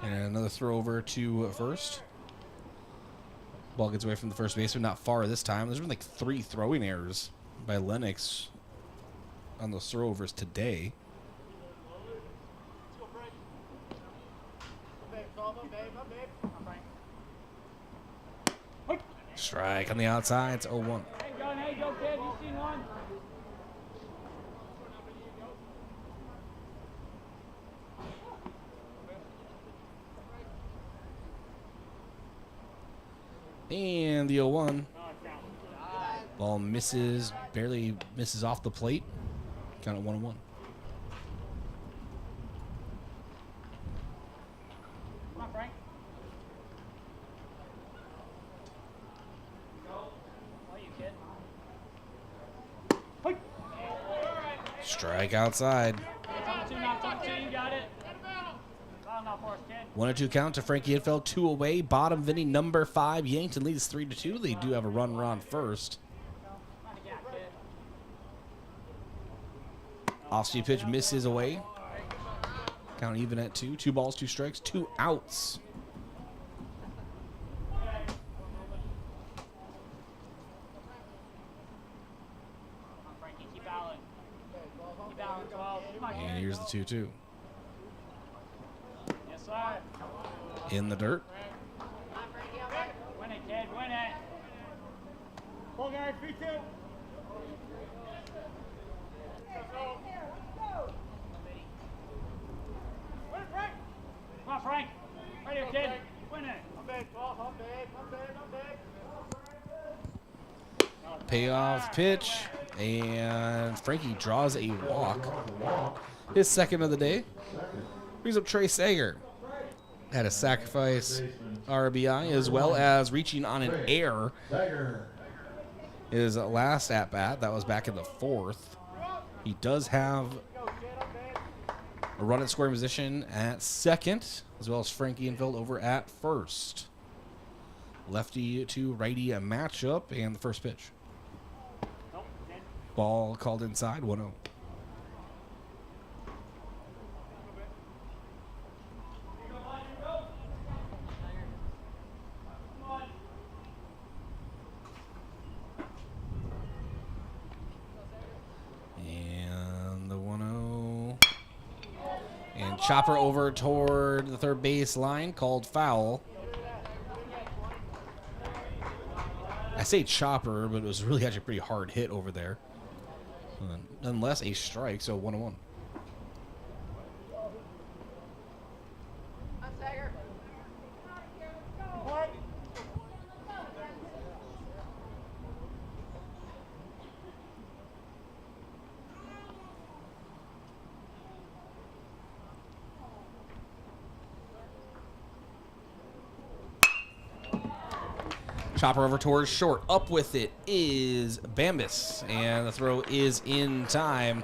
And another throw over to first. Ball gets away from the first baseman, not far this time. There's been like 3 throwing errors by Lennox on those throwovers today. Strike on the outside. It's 0-1. Hey, go, kid. You seen one? And the 0-1. Ball misses, barely misses off the plate. Count at 1-1. Strike outside. 1-2 count to Frankie Infeld. 2 away. Bottom of inning, number 5. Yankton leads 3-2. They do have a runner on first. Off-speed pitch misses away. Count even at 2. 2 balls, 2 strikes, 2 outs. And here's the 2-2. Yes, sir. In the dirt. Win it, kid. Win it. Pull guard, 3-2. Come on, Frank. Right here, kid. Win it. Payoff pitch. And Frankie draws a walk. His second of the day. Brings up Trey Sager. Had a sacrifice RBI as well as reaching on an air. His last at-bat, that was back in the 4th. He does have a run at scoring position at second, as well as Frankie Infeld over at first. Lefty to righty a matchup, and the first pitch. Ball called inside, 1-0. And the 1-0. And chopper over toward the third base line, called foul. I say chopper, but it was really actually a pretty hard hit over there. Nonetheless, a strike, so 1-1. Chopper over towards short. Up with it is Bambus. And the throw is in time.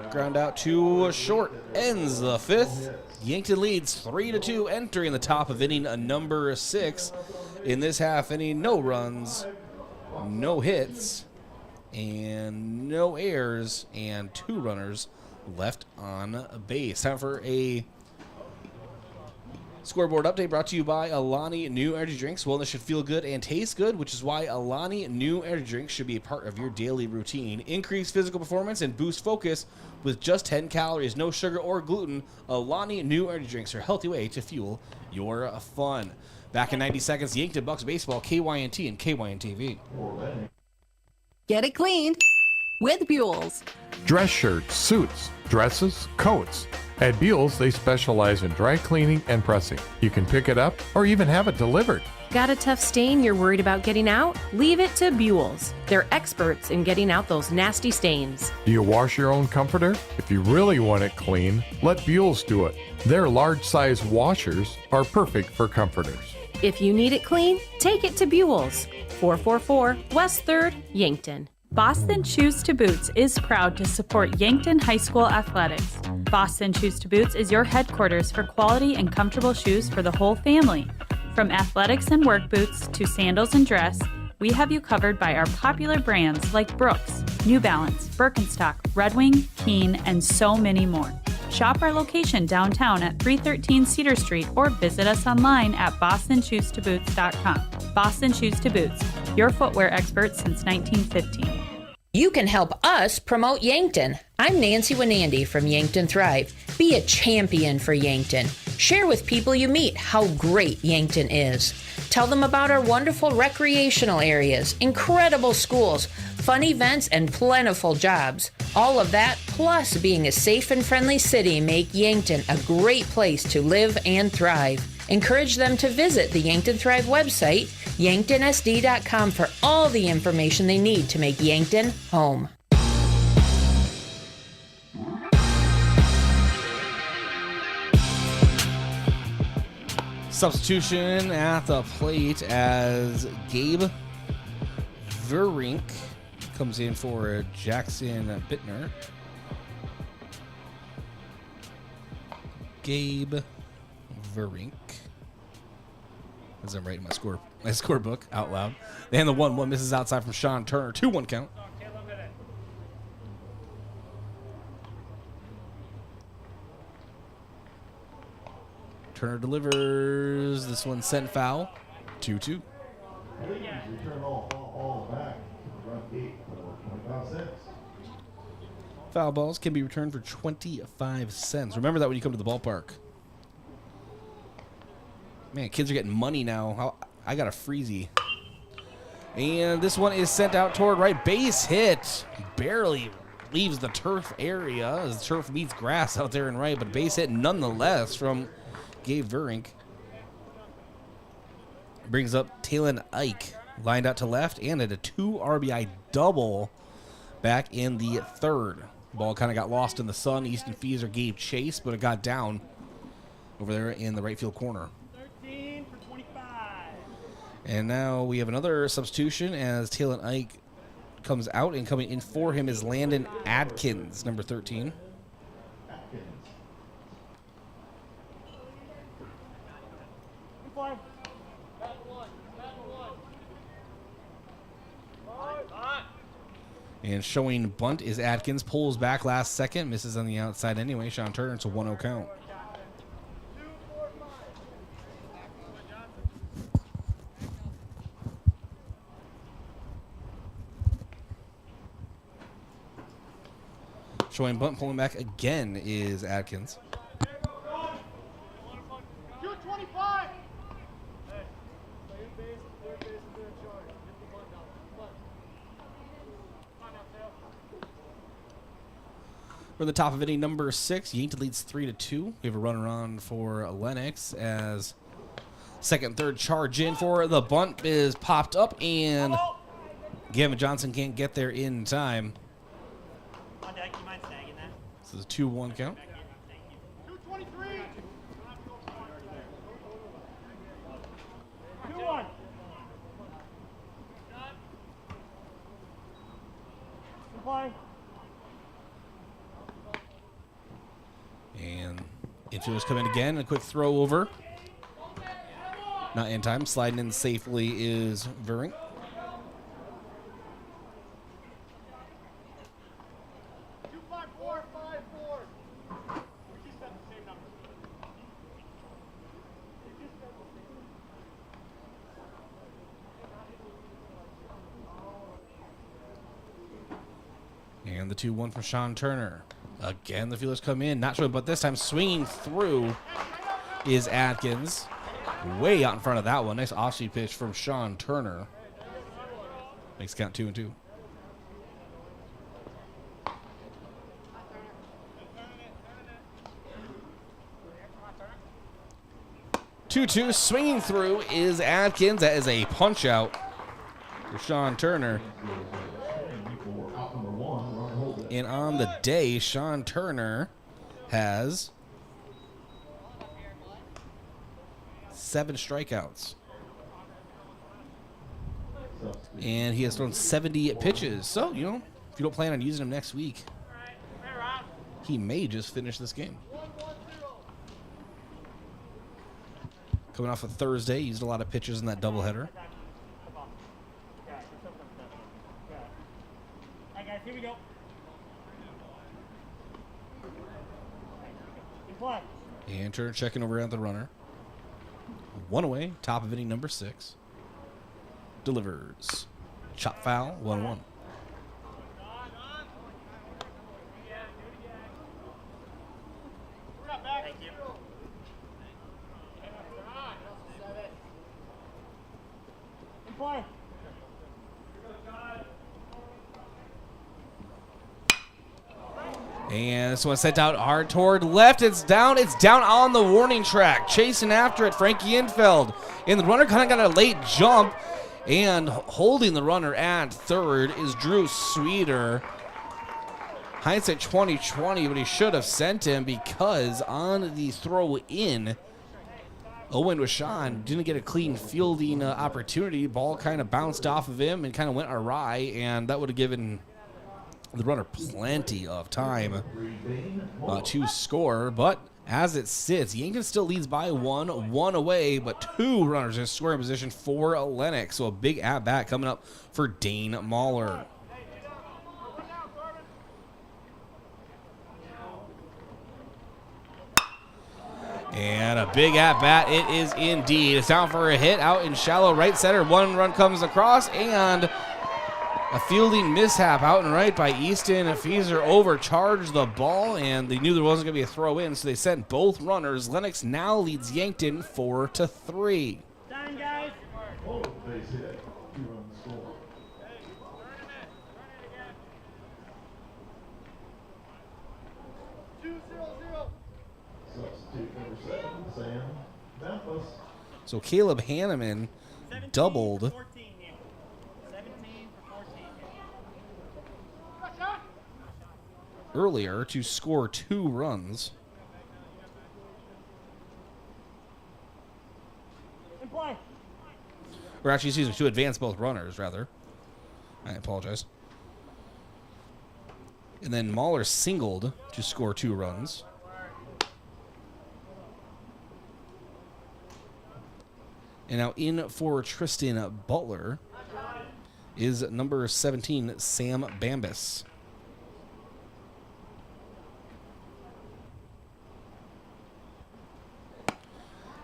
Ground out to short. Ends the 5th. Yankton leads 3-2 entering the top of inning number 6. In this half inning, no runs, no hits, and no errors, and 2 runners left on base. Time for a scoreboard update brought to you by Alani New Energy Drinks. Wellness should feel good and taste good, which is why Alani New Energy Drinks should be a part of your daily routine. Increase physical performance and boost focus with just 10 calories, no sugar or gluten. Alani New Energy Drinks are a healthy way to fuel your fun. Back in 90 seconds, Yankton Bucks baseball, KYNT and KYNT-TV. Get it cleaned with Buell's. Dress shirts, suits, dresses, coats. At Buell's, they specialize in dry cleaning and pressing. You can pick it up or even have it delivered. Got a tough stain you're worried about getting out? Leave it to Buell's. They're experts in getting out those nasty stains. Do you wash your own comforter? If you really want it clean, let Buell's do it. Their large-size washers are perfect for comforters. If you need it clean, take it to Buell's. 444 West 3rd, Yankton. Boston Shoes to Boots is proud to support Yankton High School athletics. Boston Shoes to Boots is your headquarters for quality and comfortable shoes for the whole family. From athletics and work boots to sandals and dress, we have you covered by our popular brands like Brooks, New Balance, Birkenstock, Red Wing, Keen, and so many more. Shop our location downtown at 313 Cedar Street or visit us online at bostonshoestoboots.com. Boston Shoes to Boots, your footwear experts since 1915. You can help us promote Yankton. I'm Nancy Winandy from Yankton Thrive. Be a champion for Yankton. Share with people you meet how great Yankton is. Tell them about our wonderful recreational areas, incredible schools, fun events, and plentiful jobs. All of that, plus being a safe and friendly city, make Yankton a great place to live and thrive. Encourage them to visit the Yankton Thrive website, yanktonsd.com, for all the information they need to make Yankton home. Substitution at the plate as Gabe Verink comes in for Jackson Bittner. Gabe Verink. As I'm writing my scorebook out loud. And the 1-1 misses outside from Sean Turner. 2-1 count. Turner delivers. This one sent foul. 2-2. Return all back. Run 8 for 25 cents. Foul balls can be returned for 25 cents. Remember that when you come to the ballpark. Man, kids are getting money now. I got a freezy. And this one is sent out toward right. Base hit. Barely leaves the turf area as turf meets grass out there in right, but base hit nonetheless from Gabe Verink. Brings up Talon Ike. Lined out to left and at a 2 RBI double back in the third. Ball kind of got lost in the sun. Easton Feeser gave chase, but it got down over there in the right field corner. 13 for 25. And now we have another substitution as Talon Ike comes out, and coming in for him is Landon Adkins, number 13. And showing bunt is Atkins. Pulls back last second. Misses on the outside anyway. Sean Turner, it's a 1-0 count. Showing bunt, pulling back again is Atkins. 225. We're the top of inning number 6. Yankton leads 3-2. We have a runner on for Lennox as second, third charge in for the bunt is popped up, and Gavin Johnson can't get there in time. This is a 2-1 count. 223. 2-1. Play. And infielders come in again. A quick throw over. Not in time. Sliding in safely is Verink. And the 2-1 from Sean Turner. Again, the fielders come in. Not sure, but this time swinging through is Atkins. Way out in front of that one. Nice off-speed pitch from Sean Turner. Makes count 2-2. 2-2, swinging through is Atkins. That is a punch out for Sean Turner. And on the day, Sean Turner has 7 strikeouts. And he has thrown 70 pitches. So, you know, if you don't plan on using him next week, he may just finish this game. Coming off of Thursday, used a lot of pitches in that doubleheader. All right, guys, here we go. And Turner checking over at the runner. 1 away, top of inning number 6. Delivers. Chop foul, 1-1. Play. And this one sent out hard toward left. It's down on the warning track. Chasing after it, Frankie Infeld. And the runner kind of got a late jump. And holding the runner at third is Drew Sweeter. Hindsight 2020, but he should have sent him because on the throw in, Owen Washan didn't get a clean fielding opportunity. Ball kind of bounced off of him and kind of went awry, and that would have given the runner plenty of time to score. But as it sits, Yankton still leads by 1 away, but 2 runners in scoring position for Lennox. So a big at-bat coming up for Dane Mahler. And a big at-bat it is indeed. It's down for a hit out in shallow right center. 1 run comes across, and A fielding mishap out and right by Easton. Feeser overcharged the ball, and they knew there wasn't going to be a throw in, so they sent both runners. Lennox now leads Yankton 4-3. Time, guys. Oh, base hit. 2-run score. Substitute number 7, Sam Memphis. So Caleb Hanneman doubled. Earlier to score 2 runs. In play. Or actually, excuse me, to advance both runners, rather. I apologize. And then Mahler singled to score 2 runs. And now in for Tristan Butler is number 17, Sam Bambus.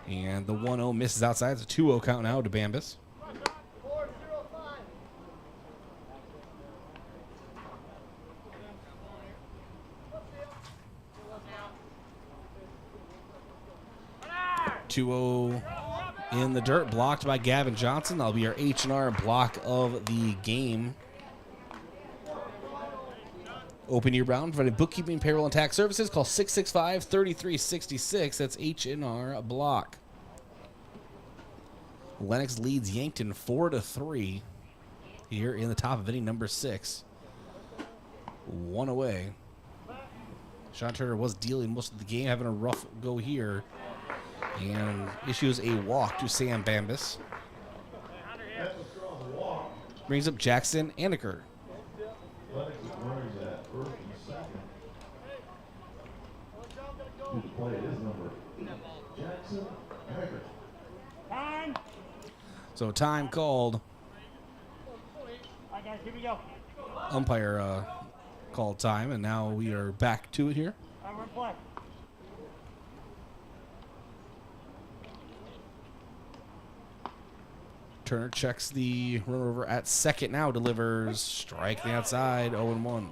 And the 1-0 misses outside. It's a 2-0 count now to Bambus. 2-0 in the dirt, blocked by Gavin Johnson. That'll be our H&R block of the game. Open year round, providing bookkeeping, payroll, and tax services. Call 665-3366. That's H&R block. Lennox leads Yankton 4-3 here in the top of inning number 6. 1 away. Sean Turner was dealing most of the game, having a rough go here, and issues a walk to Sam Bambus. Brings up Jackson Aniker. Lennox is runners at first and second. Who to play is number 8, Jackson Aniker. Time. So time called. All right, guys, here we go. Umpire called time, and now we are back to it here. All right, we're in play. Turner checks the run over at second now, delivers strike the outside, 0-1.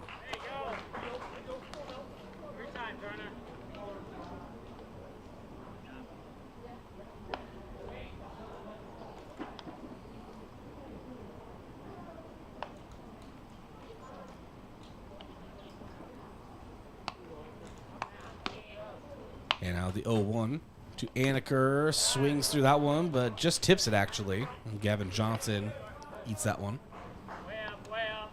And now the 0-1 to Aniker, swings through that one, but just tips it actually. And Gavin Johnson eats that one. Way up, way up.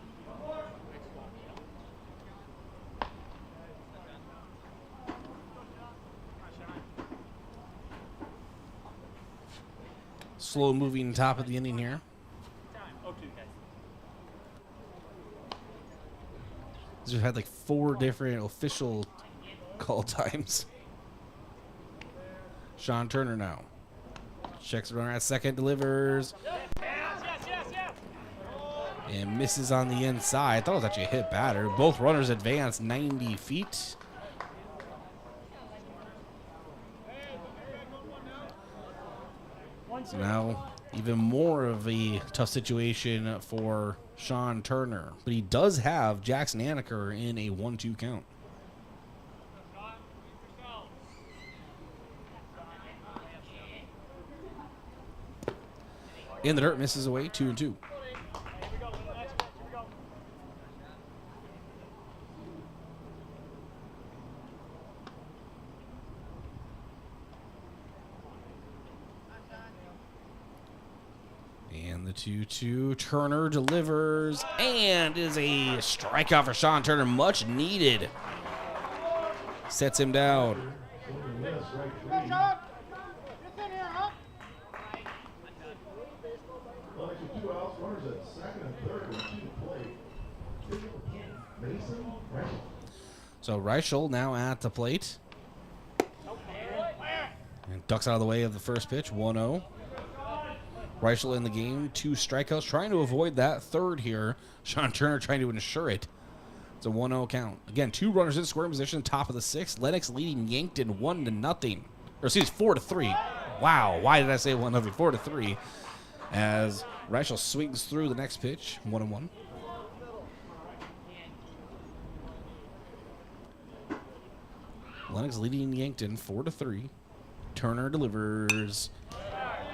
Slow moving top of the inning here. Time. 0-2, guys. Just had like 4 different official call times. Sean Turner now. Checks the runner at second, delivers. And misses on the inside. I thought it was actually a hit batter. Both runners advance 90 feet. So now even more of a tough situation for Sean Turner. But he does have Jackson Aniker in a 1-2 count. In the dirt, misses away, 2-2. And the 2-2, Turner delivers, and is a strikeout for Sean Turner, much needed. Sets him down. So Reichel now at the plate. And ducks out of the way of the first pitch, 1-0. Reichel in the game, 2 strikeouts, trying to avoid that third here. Sean Turner trying to ensure it. It's a 1-0 count. Again, 2 runners in scoring position, top of the 6th. Lennox leading Yankton 1-0. Or excuse me, 4-3. Wow, why did I say 1-0? 4-3. As Reichel swings through the next pitch, 1-1. Lennox leading Yankton 4-3. Turner delivers.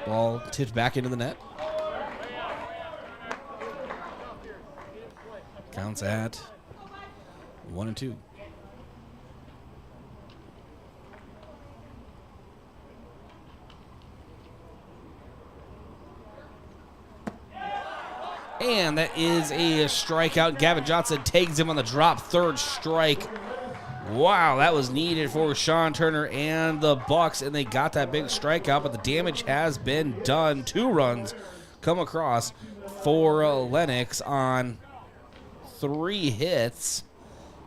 Ball tipped back into the net. Counts at 1-2. And that is a strikeout. Gavin Johnson tags him on the drop. Third strike. Wow, that was needed for Sean Turner and the Bucks, and they got that big strikeout, but the damage has been done. 2 runs come across for Lennox on 3 hits.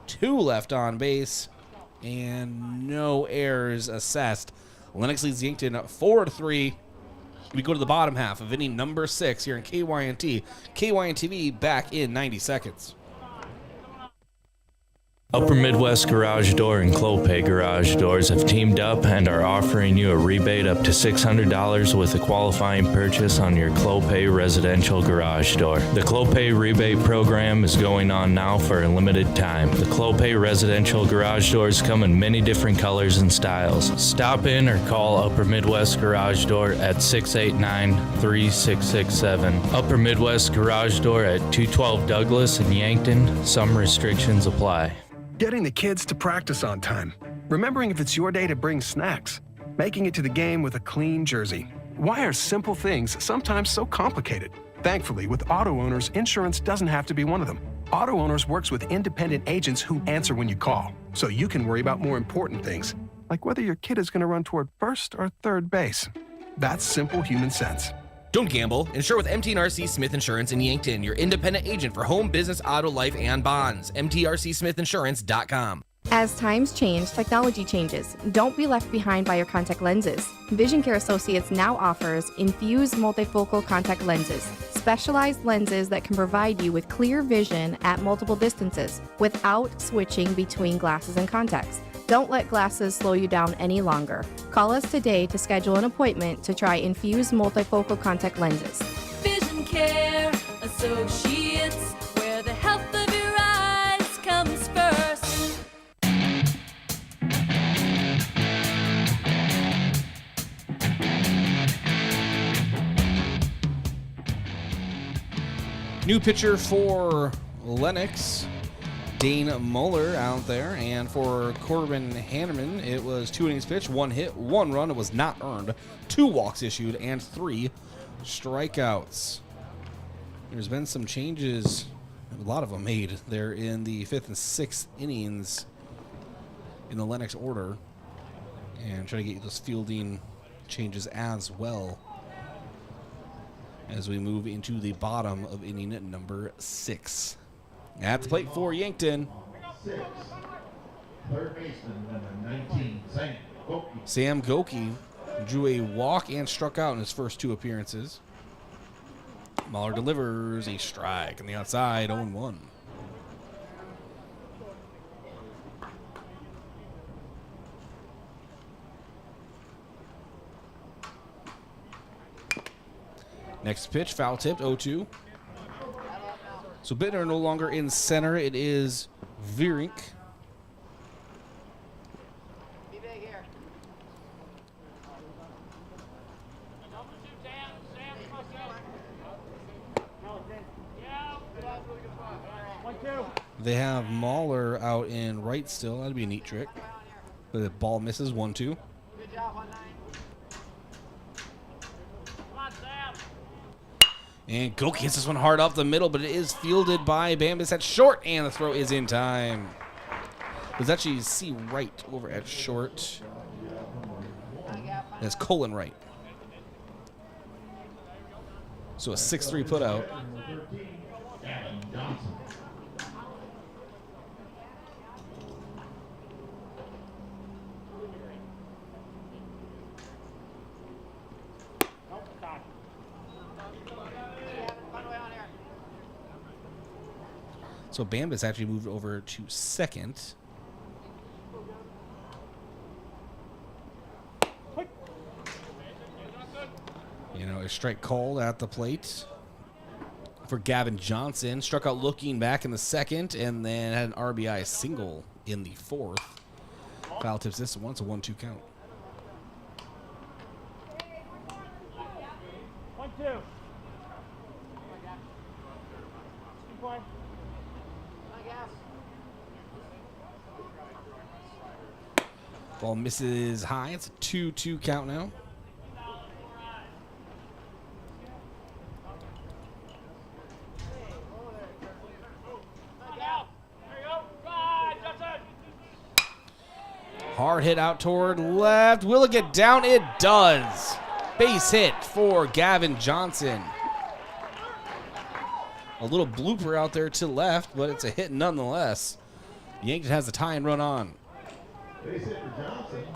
2 left on base, and no errors assessed. Lennox leads Yankton 4-3. We go to the bottom half of inning number 6 here in KYNT. KYNT-TV back in 90 seconds. Upper Midwest Garage Door and Clopay Garage Doors have teamed up and are offering you a rebate up to $600 with a qualifying purchase on your Clopay residential garage door. The Clopay rebate program is going on now for a limited time. The Clopay residential garage doors come in many different colors and styles. Stop in or call Upper Midwest Garage Door at 689-3667. Upper Midwest Garage Door at 212 Douglas in Yankton. Some restrictions apply. Getting the kids to practice on time. Remembering if it's your day to bring snacks. Making it to the game with a clean jersey. Why are simple things sometimes so complicated? Thankfully, with auto owners, insurance doesn't have to be one of them. Auto Owners works with independent agents who answer when you call, so you can worry about more important things, like whether your kid is going to run toward first or third base. That's simple human sense. Don't gamble. Insure with MT&RC Smith Insurance in Yankton, your independent agent for home, business, auto, life, and bonds. MTRCSmithInsurance.com. As times change, technology changes. Don't be left behind by your contact lenses. Vision Care Associates now offers infused multifocal contact lenses, specialized lenses that can provide you with clear vision at multiple distances without switching between glasses and contacts. Don't let glasses slow you down any longer. Call us today to schedule an appointment to try infused multifocal contact lenses. Vision Care Associates, where the health of your eyes comes first. New pitcher for Lennox, Dane Muller out there, and for Corbin Hanneman, it was 2 innings pitched, 1 hit, 1 run. It was not earned, 2 walks issued, and 3 strikeouts. There's been some changes, a lot of them made there in the 5th and 6th innings in the Lennox order, and try to get you those fielding changes as well as we move into the bottom of inning number 6. At the plate for Yankton, 6. Third baseman, number 19, Sam Goki drew a walk and struck out in his first 2 appearances. Mahler delivers a strike on the outside, 0-1. Next pitch, foul tipped, 0-2. So Bittner no longer in center. It is Vierink. They have Mahler out in right still. That'd be a neat trick. But the ball misses, 1-2. And Goki hits this one hard up the middle, but it is fielded by Bambus at short, and the throw is in time. It was actually C. Wright over at short. That's Colin Wright. So a 6-3 put out. So Bambus actually moved over to second. You know, a strike called at the plate for Gavin Johnson. Struck out looking back in the second and then had an RBI single in the 4th. Foul tips this one. It's a 1-2 count. 1-2. Ball misses high. It's a 2-2 count now. Hard hit out toward left. Will it get down? It does. Base hit for Gavin Johnson. A little blooper out there to left, but it's a hit nonetheless. Yankton has the tie and run on. Base hit for Johnson.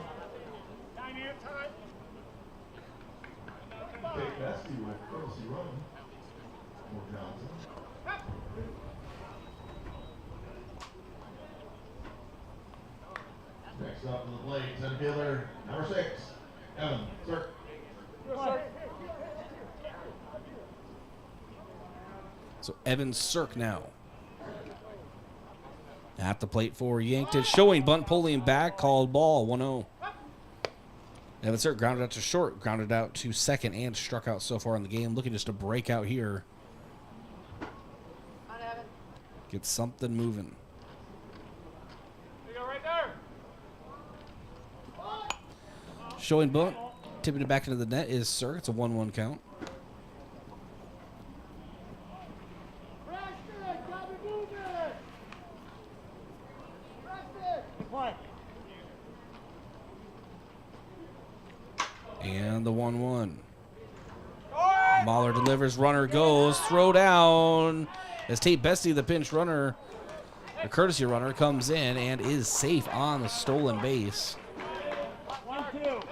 Jake Bestie with courtesy run for Johnson. Next up in the plate, center fielder, number 6, Evan Sirk. So Evan Sirk now at the plate for Yankton, showing bunt pulling back, called ball, 1-0. Evan Sirk grounded out to short, grounded out to second, and struck out so far in the game. Looking just to break out here. Get something moving. Showing bunt, tipping it back into the net is Sirk. It's a 1-1 count. And the 1-1. Mahler delivers, runner goes, throw down. As Tate Bestie, the pinch runner, the courtesy runner, comes in and is safe on the stolen base. 1-2.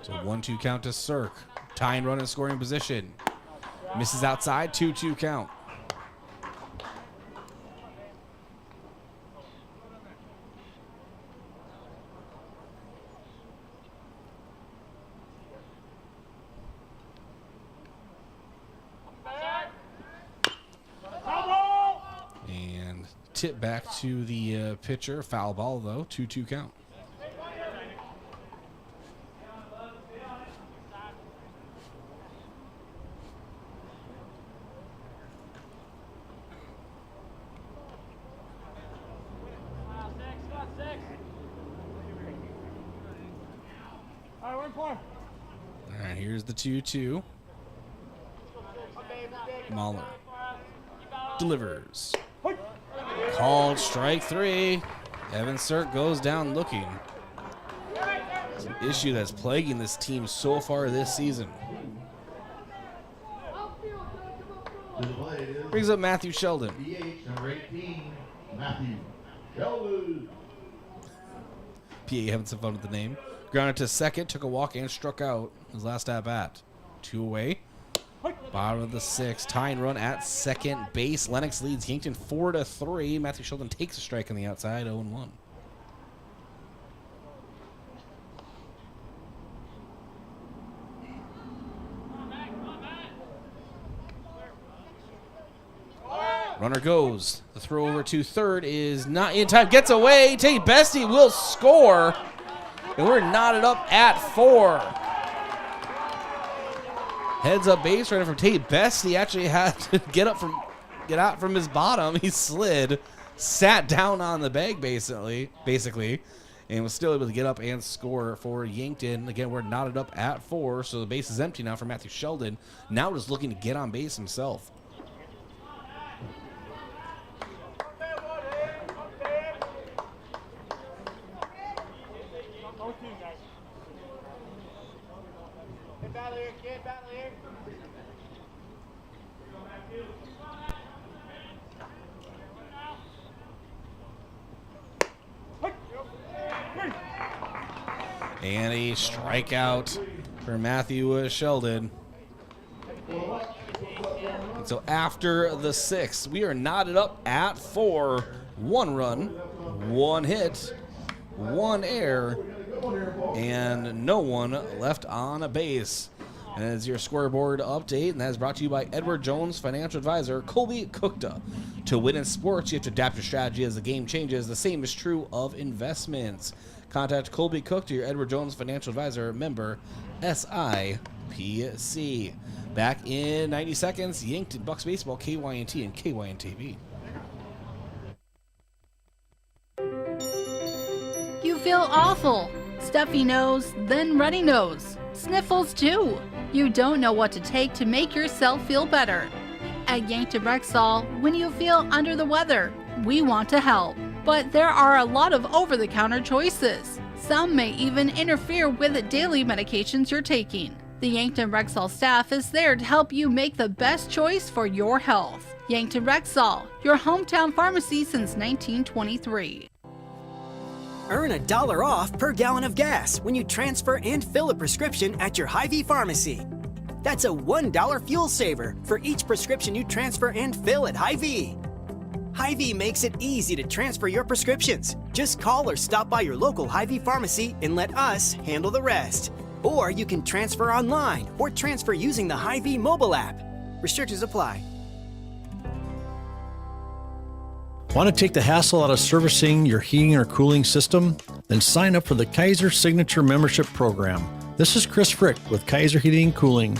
So 1-2 count to Sirk. Tying run in scoring position. Misses outside, 2-2 count. And tip back to the pitcher. Foul ball, though. 2-2 count. All right, here's the 2-2. Mahler delivers. Called strike 3. Evan Sirk goes down looking. It's an issue that's plaguing this team so far this season. Brings up Matthew Sheldon. DH number 18, Matthew Sheldon. PA having some fun with the name. Grounded to second, took a walk and struck out his last at bat. 2 away. Bottom of the 6th, tying run at second base. Lennox leads Yankton 4-3. Matthew Sheldon takes a strike on the outside, 0-1. Runner goes. The throw over to third is not in time. Gets away. Tate Bestie will score. And we're knotted up at 4. Heads up base runner from Tate Bestie actually had to get out from his bottom. He slid, sat down on the bag basically, and was still able to get up and score for Yankton. Again, we're knotted up at 4, so the base is empty now for Matthew Sheldon. Now just looking to get on base himself. And a strikeout for Matthew Sheldon. And so after the 6th, we are knotted up at 4. 1 run, 1 hit, 1 error, and no one left on a base. And as your scoreboard update, and that is brought to you by Edward Jones Financial Advisor, Colby Cookta. To win in sports, you have to adapt your strategy as the game changes. The same is true of investments. Contact Colby Cookta, your Edward Jones Financial Advisor, member SIPC. Back in 90 seconds, Yankton Bucks baseball, KYNT and KYNT-TV. You feel awful. Stuffy nose, then runny nose. Sniffles too. You don't know what to take to make yourself feel better. At Yankton Rexall, when you feel under the weather, we want to help. But there are a lot of over-the-counter choices. Some may even interfere with the daily medications you're taking. The Yankton Rexall staff is there to help you make the best choice for your health. Yankton Rexall, your hometown pharmacy since 1923. Earn $1 off per gallon of gas when you transfer and fill a prescription at your Hy-Vee pharmacy. That's a $1 fuel saver for each prescription you transfer and fill at Hy-Vee. Hy-Vee makes it easy to transfer your prescriptions. Just call or stop by your local Hy-Vee pharmacy and let us handle the rest. Or you can transfer online or transfer using the Hy-Vee mobile app. Restrictions apply. Want to take the hassle out of servicing your heating or cooling system? Then sign up for the Kaiser Signature Membership Program. This is Chris Frick with Kaiser Heating and Cooling.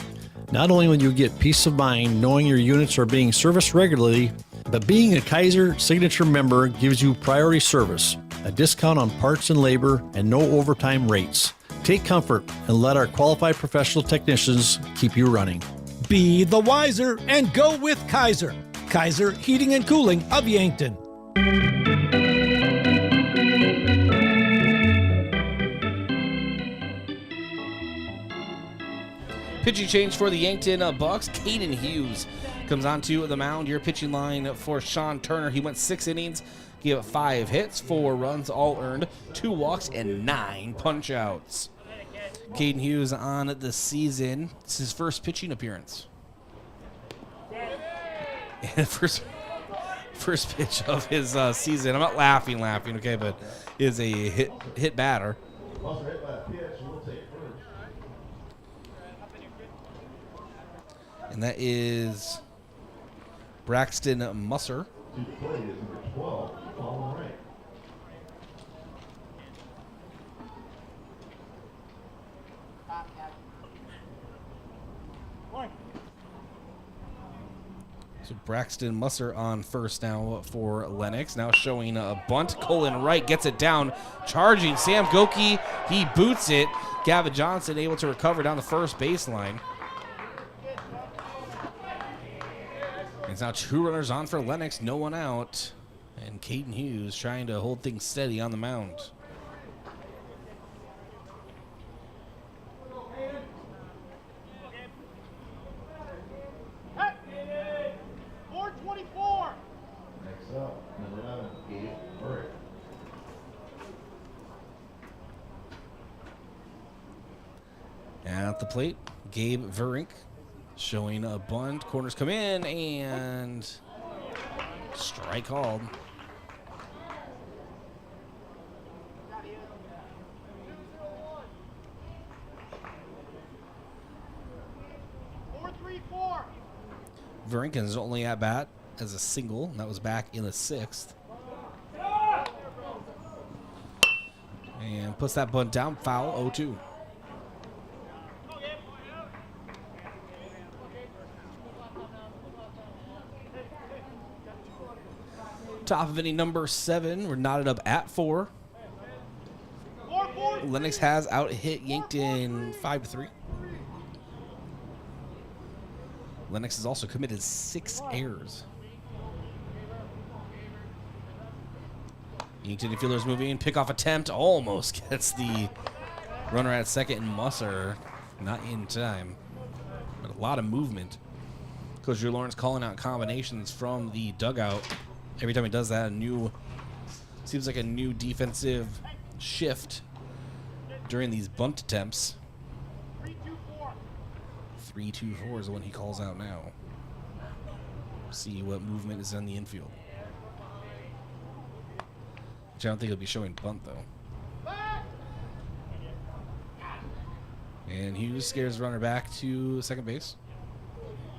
Not only will you get peace of mind knowing your units are being serviced regularly, but being a Kaiser Signature member gives you priority service, a discount on parts and labor, and no overtime rates. Take comfort and let our qualified professional technicians keep you running. Be the wiser and go with Kaiser. Kaiser Heating and Cooling of Yankton. Pitching change for the Yankton Bucks. Caden Hughes comes onto the mound. Your pitching line for Sean Turner. He went 6 innings, gave 5 hits, 4 runs, all earned, 2 walks, and 9 punch-outs. Caden Hughes on the season. It's his first pitching appearance. And first pitch of his season. I'm not laughing, okay, but is a hit batter. And that is Braxton Musser. So Braxton Musser on first now for Lennox. Now showing a bunt. Colin Wright gets it down. Charging Sam Goki. He boots it. Gavin Johnson able to recover down the first baseline. It's now 2 runners on for Lennox. No one out. And Caden Hughes trying to hold things steady on the mound. At the plate, Gabe Verink showing a bunt. Corners come in and strike called. Verink is only at bat as a single. That was back in the 6th. And puts that bunt down. Foul, 0-2. Top of inning number 7. We're knotted up at 4. Lennox has out hit Yankton 5-3. Lennox has also committed 6 errors. Yankton infielders moving, pickoff attempt, almost gets the runner at second, and Musser not in time. But a lot of movement. Coach Drew Lawrence calling out combinations from the dugout. Every time he does that, seems like a new defensive shift during these bunt attempts. 3-2-4 is the one he calls out now. See what movement is on the infield. Which I don't think he'll be showing bunt, though. And Hughes scares the runner back to second base.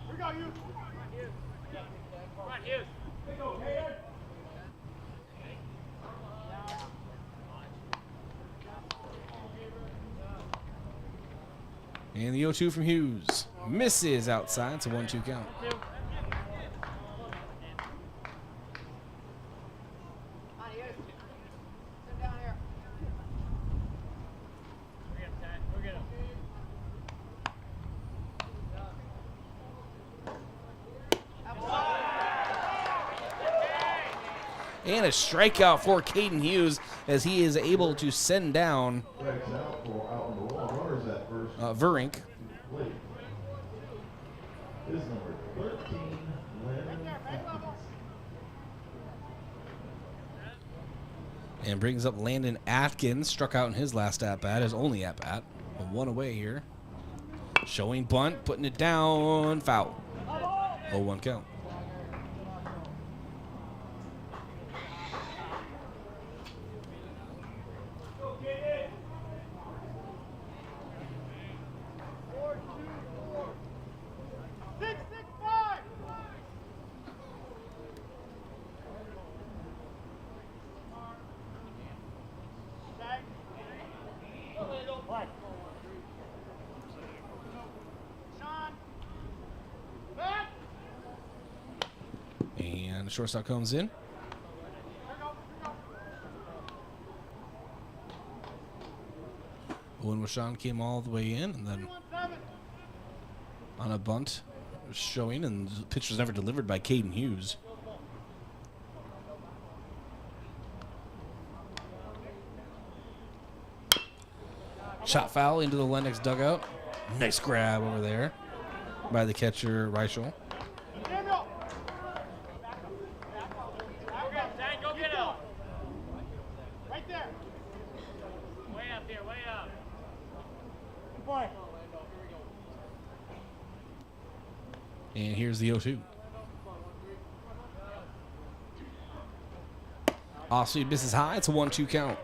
Here we go, Hughes. Come on, Hughes. And the 0-2 from Hughes misses outside. It's a 1-2 count. And a strikeout for Caden Hughes as he is able to send down Verink. Is number 13, Landon Atkins. And brings up Landon Atkins, struck out in his last at-bat, his only at-bat. One away here. Showing bunt, putting it down, foul. 0-1 count. And the shortstop comes in. Owen Washon came all the way in, and then on a bunt was showing, and the pitch was never delivered by Caden Hughes. Shot foul into the Lennox dugout. Nice grab over there by the catcher, Reichel. Go get him. Right there. Way up here, way up. Good boy. And here's the 0-2. Off speed misses high. It's a 1-2 count.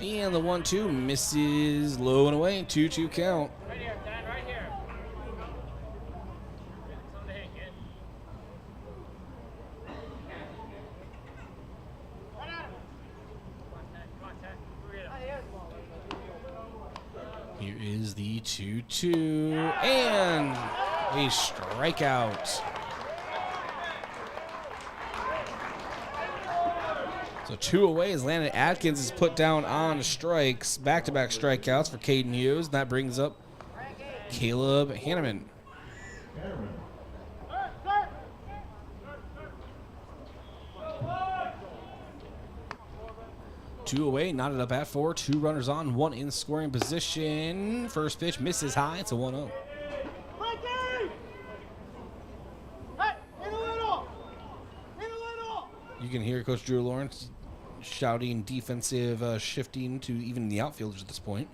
And the 1-2 misses low and away. 2-2 count. Right here, Dan, right here. Here is the 2-2. And a strikeout. So 2 away as Landon Atkins is put down on strikes. Back-to-back strikeouts for Caden Hughes. That brings up Caleb Hanneman. 2 away, knotted up at 4. 2 runners on, 1 in scoring position. First pitch misses high. It's a 1-0. You can hear Coach Drew Lawrence shouting defensive shifting to even the outfielders at this point.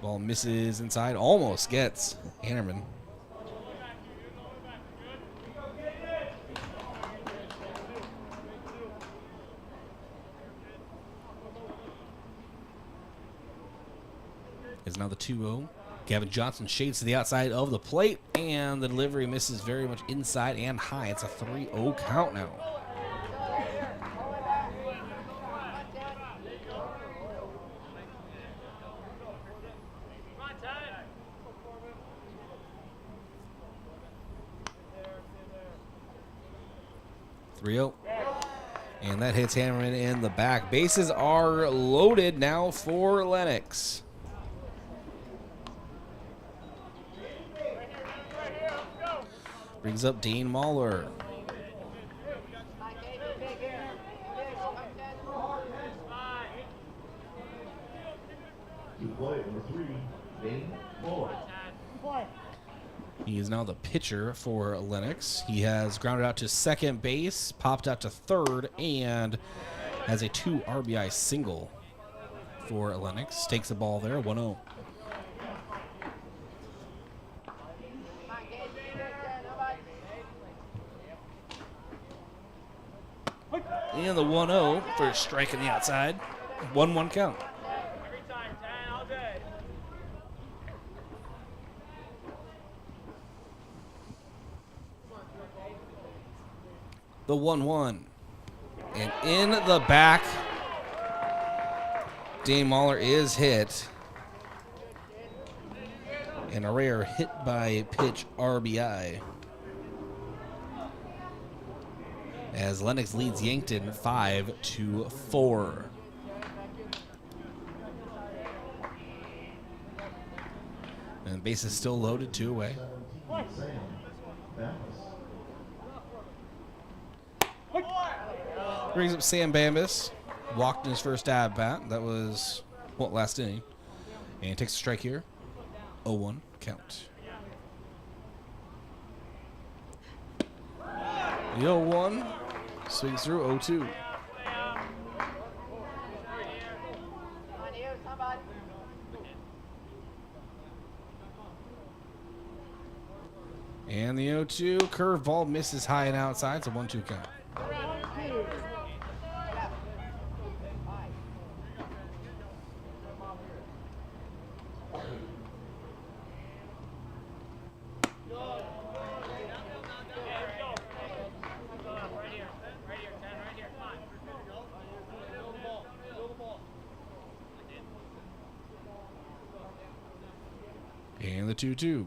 Ball misses inside, almost gets Hannerman. Is now the 2-0. Gavin Johnson shades to the outside of the plate, and the delivery misses very much inside and high. It's a 3-0 count now. And that hits Hammerman in the back. Bases are loaded now for Lennox. Brings up Dane Mahler. To play number 3, Dane Mahler. He is now the pitcher for Lennox. He has grounded out to second base, popped out to third, and has a 2 RBI single for Lennox. Takes the ball there, 1-0. And the 1-0 for a strike on the outside. 1-1 count. Every time, 10 all day. The 1-1. And in the back, Dane Mahler is hit. And a rare hit by pitch RBI. As Lennox leads Yankton 5-4. And base is still loaded, 2 away. Brings up Sam Bambus. Walked in his first at bat. That was, well, last inning. And takes a strike here. 0-1 count. The 0-1 swings through 0-2. And the 0-2 curveball misses high and outside. It's a 1-2 count. And the 2-2.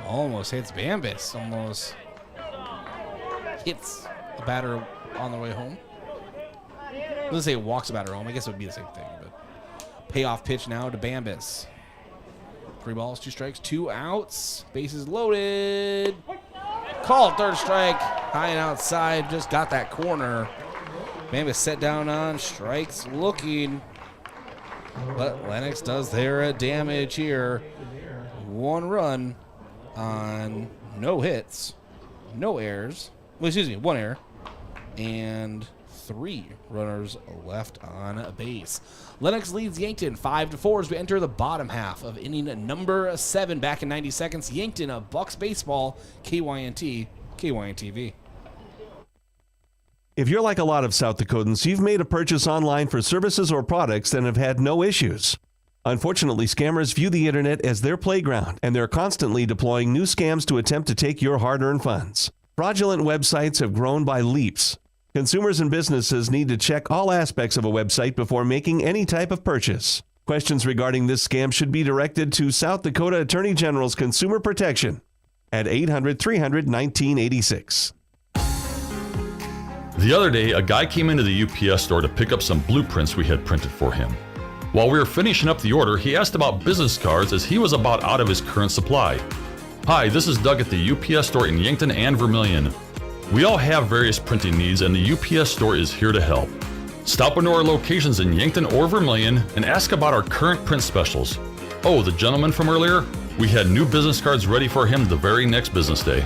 Almost hits Bambus. Almost hits a batter on the way home. Let's say walks a batter home. I guess it would be the same thing. But payoff pitch now to Bambus. 3 balls, 2 strikes, 2 outs. Bases loaded. Called third strike. High and outside. Just got that corner. Bambus set down on strikes looking. But Lennox does their damage here. 1 run on no hits, no errors. Well, excuse me, 1 error. And 3 runners left on base. Lennox leads Yankton 5-4 as we enter the bottom half of inning number 7. Back in 90 seconds, Yankton Bucks baseball, KYNT, KYNT-TV. If you're like a lot of South Dakotans, you've made a purchase online for services or products and have had no issues. Unfortunately, scammers view the internet as their playground, and they're constantly deploying new scams to attempt to take your hard-earned funds. Fraudulent websites have grown by leaps. Consumers and businesses need to check all aspects of a website before making any type of purchase. Questions regarding this scam should be directed to South Dakota Attorney General's Consumer Protection at 800-300-1986. The other day, a guy came into the UPS store to pick up some blueprints we had printed for him. While we were finishing up the order, he asked about business cards as he was about out of his current supply. Hi, this is Doug at the UPS store in Yankton and Vermilion. We all have various printing needs and the UPS store is here to help. Stop into our locations in Yankton or Vermilion and ask about our current print specials. Oh, the gentleman from earlier? We had new business cards ready for him the very next business day.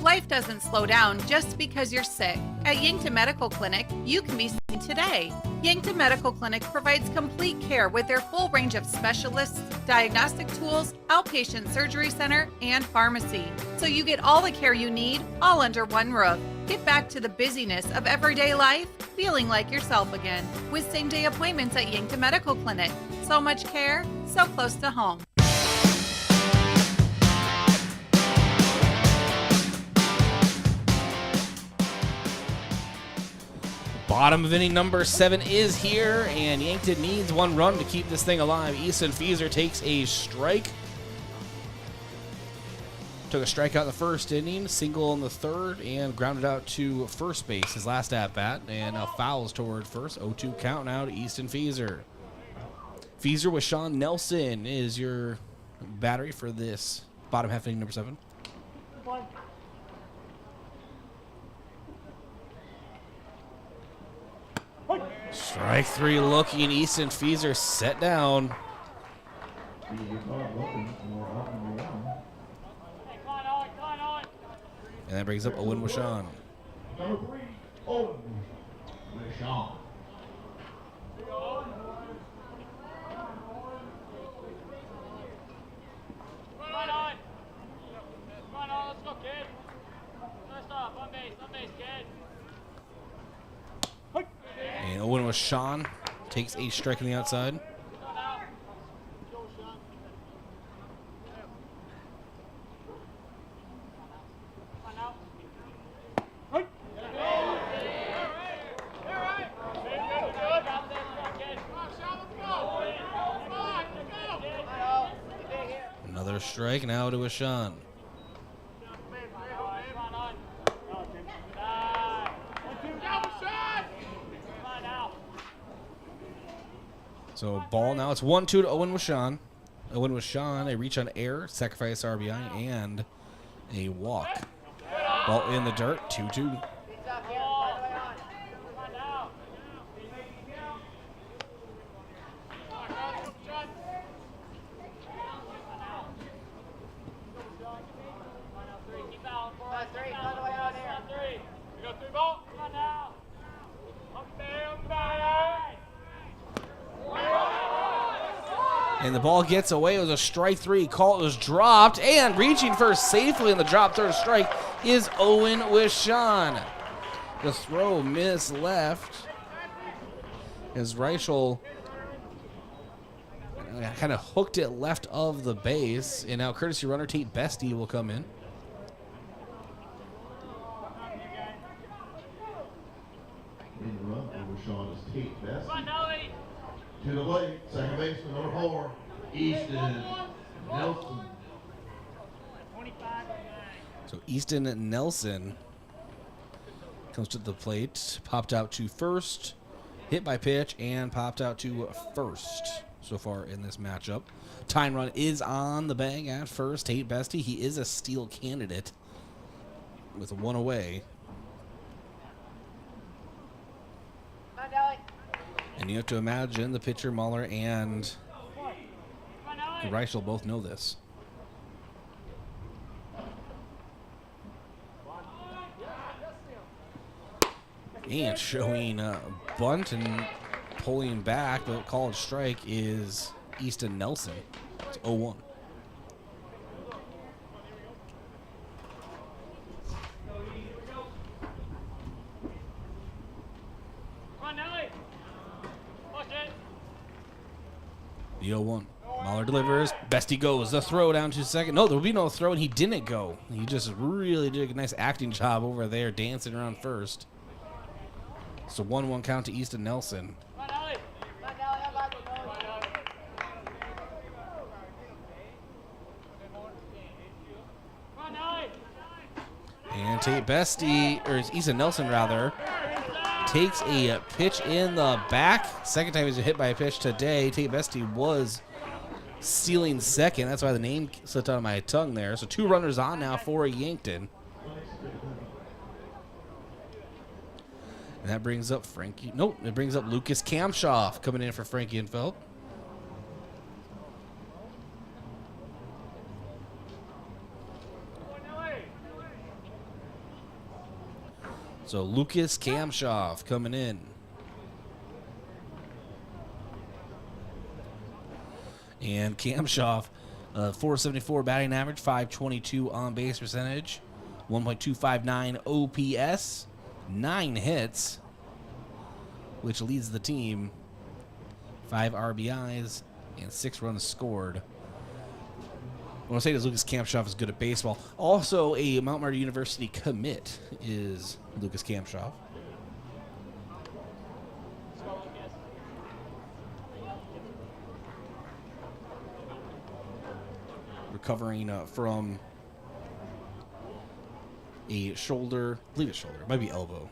Life doesn't slow down just because you're sick. At Yankton Medical Clinic, you can be seen today. Yankton Medical Clinic provides complete care with their full range of specialists, diagnostic tools, outpatient surgery center, and pharmacy. So you get all the care you need, all under one roof. Get back to the busyness of everyday life, feeling like yourself again, with same-day appointments at Yankton Medical Clinic. So much care, so close to home. Bottom of inning number 7 is here, and Yankton needs 1 run to keep this thing alive. Easton Fieser takes a strike. Took a strikeout in the first inning, single in the third, and grounded out to first base his last at-bat, and now fouls toward first. 0-2 count now to Easton Fieser. Fieser with Sean Nelson is your battery for this bottom half inning number 7. Strike 3 looking. Easton Fieser set down. And that brings up Owen Wishon. Number 3, Owen Wishon. Let's go, kid. First off, on base, kid. And Owen Wishon takes a strike on the outside. Another strike now to Wishon. So ball now, it's 1-2 to Owen Wishon. Owen Wishon, a reach on air, sacrifice RBI, and a walk. Ball in the dirt, 2-2. And the ball gets away. It was a strike 3. Call was dropped. And reaching first safely in the drop third strike is Owen Wishon. The throw missed left. As Reichel kind of hooked it left of the base. And now courtesy runner Tate Bestie will come in. In the run for Wishon is Tate Bestie. To the plate, second baseman, number 4, Easton Nelson. So Easton Nelson comes to the plate, popped out to first, hit by pitch, and popped out to first so far in this matchup. Tying run is on the bag at first. Tate Bestie, he is a steal candidate with 1 away. And you have to imagine the pitcher, Muller, and Reichel both know this. And showing bunt and pulling back, but called strike is Easton Nelson. It's 0-1. The 0-1. Mahler delivers. Bestie goes. The throw down to second. No, there will be no throw, and he didn't go. He just really did a nice acting job over there, dancing around first. So 1-1 count to Easton Nelson. And Tate Bestie, or Easton Nelson rather, takes a pitch in the back. Second time he's hit by a pitch today. Tate Bestie was stealing second. That's why the name slipped out of my tongue there. So 2 runners on now for Yankton. And that brings up Frankie. Nope, it brings up Lucas Kamshoff coming in for Frankie Infeld. So Lucas Kamshoff coming in. And Kamshoff, 474 batting average, 522 on base percentage, 1.259 OPS, 9 hits, which leads the team, 5 RBIs, and 6 runs scored. What I'm saying is Lucas Kamshoff is good at baseball. Also, a Mount Marty University commit is Lucas Kamshoff. Recovering from a shoulder, I believe it's shoulder, it might be elbow.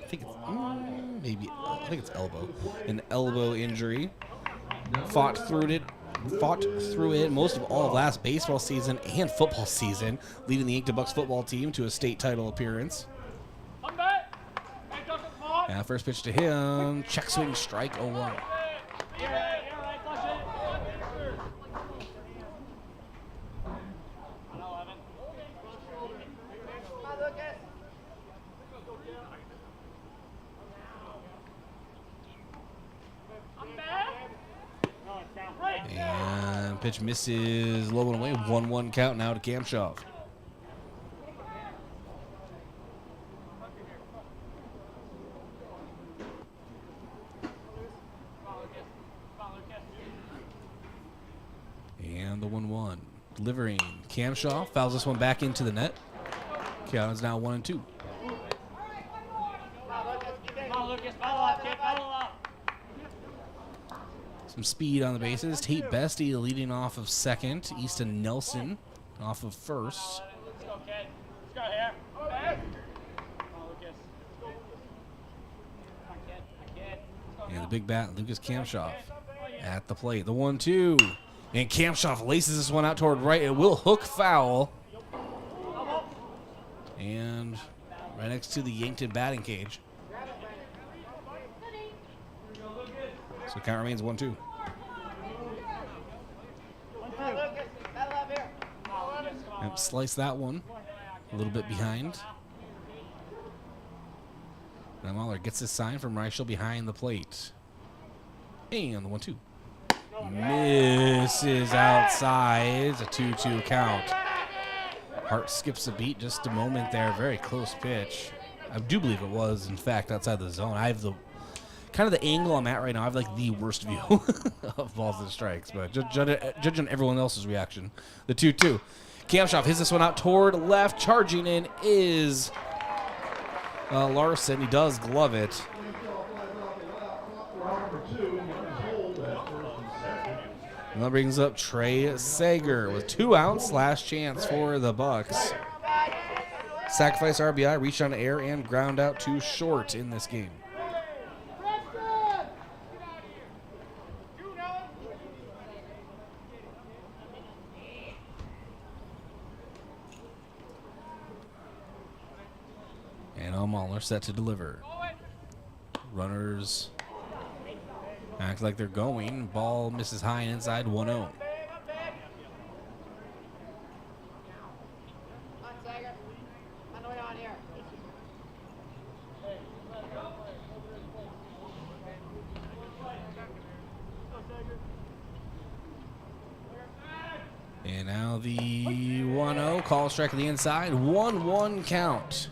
I think it's I think it's elbow. An elbow injury. Fought through it most of all of last baseball season and football season, leading the Yankton Bucks football team to a state title appearance. And first pitch to him, check swing strike 0-1. pitch misses low and away. 1-1 count now to Kamshov. And the 1-1. Delivering. Kamshov fouls this one back into the net. Count is now 1-2. Some speed on the bases. Tate Bestie leading off of second. Easton Nelson off of first. Let's go, kid. Let's go here. And the big bat, Lucas Kamshov at the plate. The 1-2. And Kamshov laces this one out toward right. It will hook foul. And right next to the Yankton batting cage. So count remains 1-2. And slice that one a little bit behind. Now Mahler gets his sign from Reichel behind the plate. And the 1-2. Misses outside. It's a 2-2 count. Hart skips a beat just a moment there. Very close pitch. I do believe it was, in fact, outside the zone. I have the kind of the angle I'm at right now. I have like the worst view of balls and strikes, but judging everyone else's reaction. The 2-2. Kamshov hits this one out toward left. Charging in is Larson. He does glove it. And that brings up Trey Sager with 2 outs. Last chance for the Bucks. Sacrifice RBI, reach on air, and ground out to short in this game. And Mahler set to deliver. Runners act like they're going. Ball misses high and inside, 1-0. And now the 1-0, call strike to the inside, 1-1 count.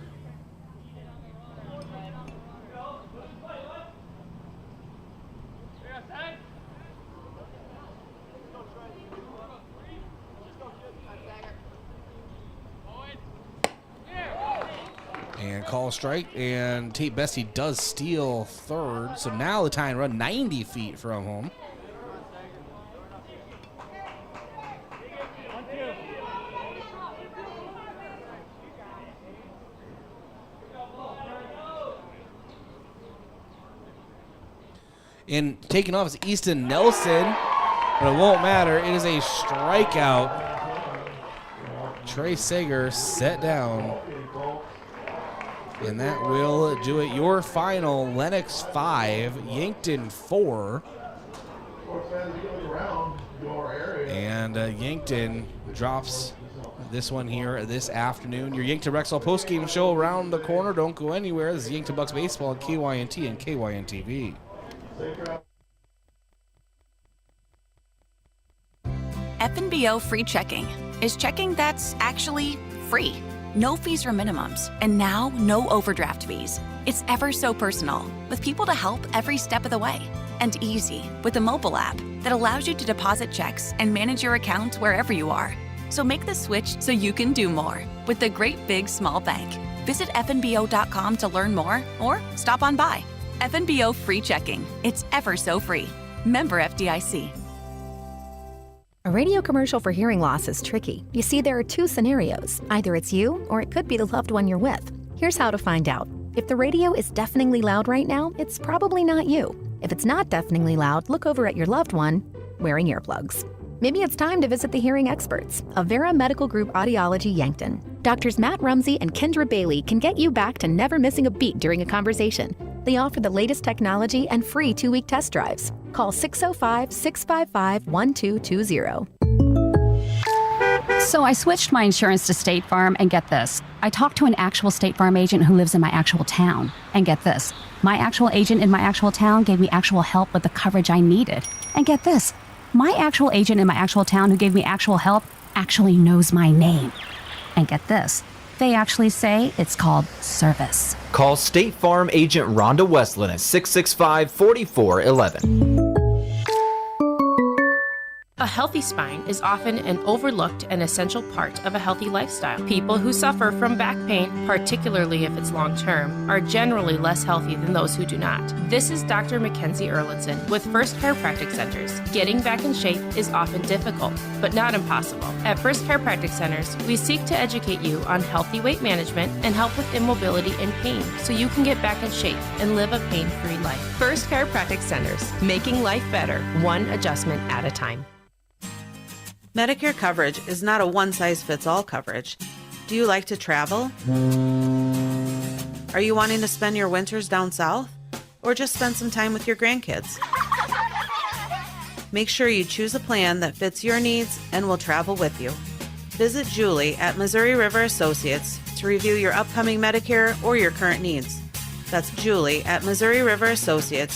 And call strike, and Tate Bestie does steal third, so now the tying run 90 feet from home. And taking off is Easton Nelson, but it won't matter. It is a strikeout. Trey Sager set down. And that will do it. Your final, Lennox 5, Yankton 4. And Yankton drops this one here this afternoon. Your Yankton Rexall postgame show around the corner. Don't go anywhere. This is Yankton Bucks Baseball on KYNT and KYNT TV. FNBO free checking is checking that's actually free. No fees or minimums, and now no overdraft fees. It's ever so personal, with people to help every step of the way. And easy, with a mobile app that allows you to deposit checks and manage your account wherever you are. So make the switch so you can do more with the Great Big Small Bank. Visit fnbo.com to learn more or stop on by. FNBO free checking. It's ever so free. Member FDIC. A radio commercial for hearing loss is tricky. You see, there are 2 scenarios. Either it's you, or it could be the loved one you're with. Here's how to find out. If the radio is deafeningly loud right now, it's probably not you. If it's not deafeningly loud, look over at your loved one wearing earplugs. Maybe it's time to visit the hearing experts, Avera Medical Group Audiology Yankton. Doctors Matt Rumsey and Kendra Bailey can get you back to never missing a beat during a conversation. They offer the latest technology and free 2-week test drives. Call 605-655-1220. So I switched my insurance to State Farm, and get this. I talked to an actual State Farm agent who lives in my actual town. And get this. My actual agent in my actual town gave me actual help with the coverage I needed. And get this. My actual agent in my actual town who gave me actual help actually knows my name. And get this, they actually say it's called service. Call State Farm agent Rhonda Westland at 665-4411. A healthy spine is often an overlooked and essential part of a healthy lifestyle. People who suffer from back pain, particularly if it's long-term, are generally less healthy than those who do not. This is Dr. Mackenzie Erlinson with First Chiropractic Centers. Getting back in shape is often difficult, but not impossible. At First Chiropractic Centers, we seek to educate you on healthy weight management and help with immobility and pain so you can get back in shape and live a pain-free life. First Chiropractic Centers, making life better, one adjustment at a time. Medicare coverage is not a one-size-fits-all coverage. Do you like to travel? Are you wanting to spend your winters down south? Or just spend some time with your grandkids? Make sure you choose a plan that fits your needs and will travel with you. Visit Julie at Missouri River Associates to review your upcoming Medicare or your current needs. That's Julie at Missouri River Associates,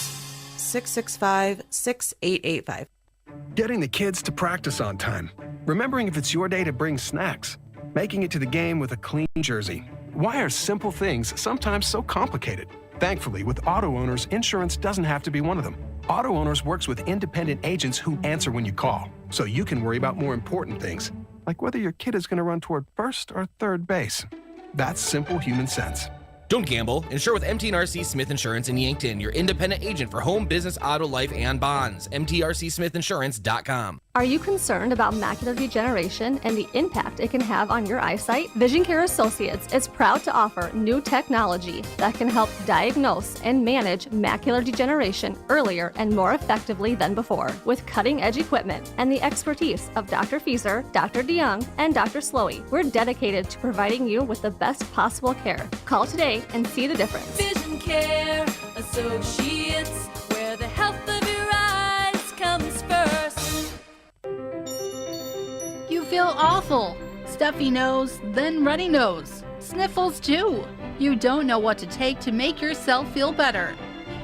665-6885. Getting the kids to practice on time. Remembering if it's your day to bring snacks. Making it to the game with a clean jersey. Why are simple things sometimes so complicated? Thankfully, with auto owners, insurance doesn't have to be one of them. Auto Owners works with independent agents who answer when you call, so you can worry about more important things, like whether your kid is going to run toward first or third base. That's simple human sense. Don't gamble. Insure with MTRC Smith Insurance in Yankton, your independent agent for home, business, auto, life, and bonds. MTRCSmithInsurance.com. Are you concerned about macular degeneration and the impact it can have on your eyesight? Vision Care Associates is proud to offer new technology that can help diagnose and manage macular degeneration earlier and more effectively than before. With cutting-edge equipment and the expertise of Dr. Fieser, Dr. DeYoung, and Dr. Slowey, we're dedicated to providing you with the best possible care. Call today and see the difference. Vision Care Associates, where the health of your eyes comes first. You feel awful. Stuffy nose, then runny nose. Sniffles too. You don't know what to take to make yourself feel better.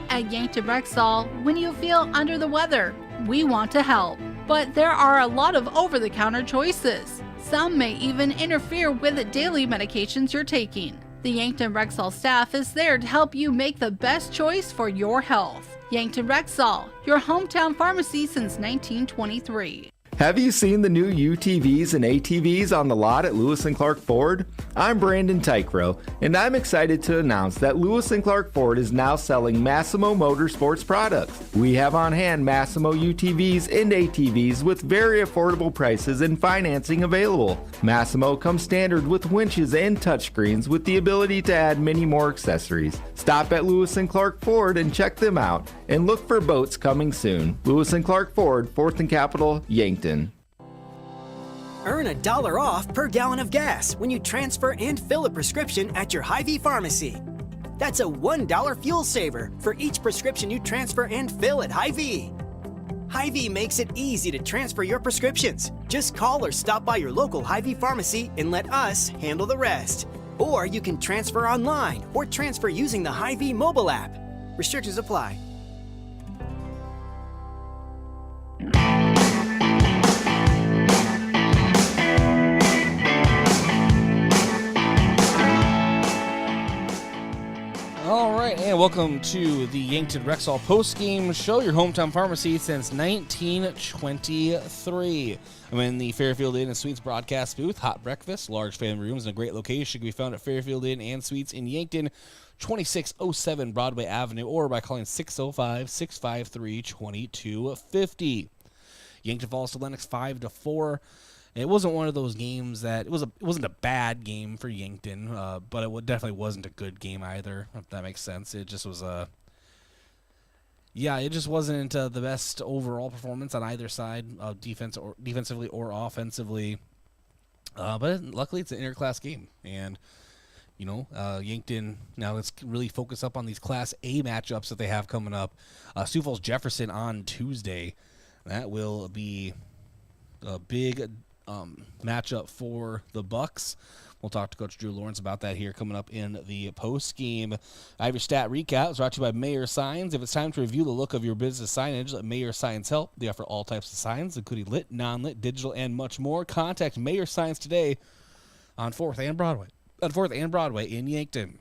At Yankton Rexall, when you feel under the weather, we want to help. But there are a lot of over-the-counter choices. Some may even interfere with the daily medications you're taking. The Yankton Rexall staff is there to help you make the best choice for your health. Yankton Rexall, your hometown pharmacy since 1923. Have you seen the new UTVs and ATVs on the lot at Lewis & Clark Ford? I'm Brandon Tykrow, and I'm excited to announce that Lewis & Clark Ford is now selling Massimo Motorsports products. We have on hand Massimo UTVs and ATVs with very affordable prices and financing available. Massimo comes standard with winches and touchscreens with the ability to add many more accessories. Stop at Lewis & Clark Ford and check them out, and look for boats coming soon. Lewis & Clark Ford, 4th and Capitol, Yankton. Earn $1 off per gallon of gas when you transfer and fill a prescription at your Hy-Vee pharmacy. That's a $1 fuel saver for each prescription you transfer and fill at Hy-Vee. Hy-Vee makes it easy to transfer your prescriptions. Just call or stop by your local Hy-Vee pharmacy and let us handle the rest. Or you can transfer online or transfer using the Hy-Vee mobile app. Restrictions apply. All right, and welcome to the Yankton Rexall post-game show, your hometown pharmacy since 1923. I'm in the Fairfield Inn & Suites broadcast booth. Hot breakfast, large family rooms, and a great location can be found at Fairfield Inn & Suites in Yankton, 2607 Broadway Avenue, or by calling 605-653-2250. Yankton falls to Lennox 5-4. It wasn't one of those games that it wasn't a bad game for Yankton, but it definitely wasn't a good game either, if that makes sense. It just was it just wasn't the best overall performance on either side, defensively or offensively. But luckily, it's an interclass game, and Yankton now let's really focus up on these Class A matchups that they have coming up. Sioux Falls Jefferson on Tuesday. That will be a big matchup for the Bucks. We'll talk to Coach Drew Lawrence about that here coming up in the post game. I have your stat recap. It's brought to you by Mayor Signs. If it's time to review the look of your business signage, let Mayor Signs help. They offer all types of signs, including lit, non-lit, digital, and much more. Contact Mayor Signs today on 4th and Broadway. On 4th and Broadway in Yankton.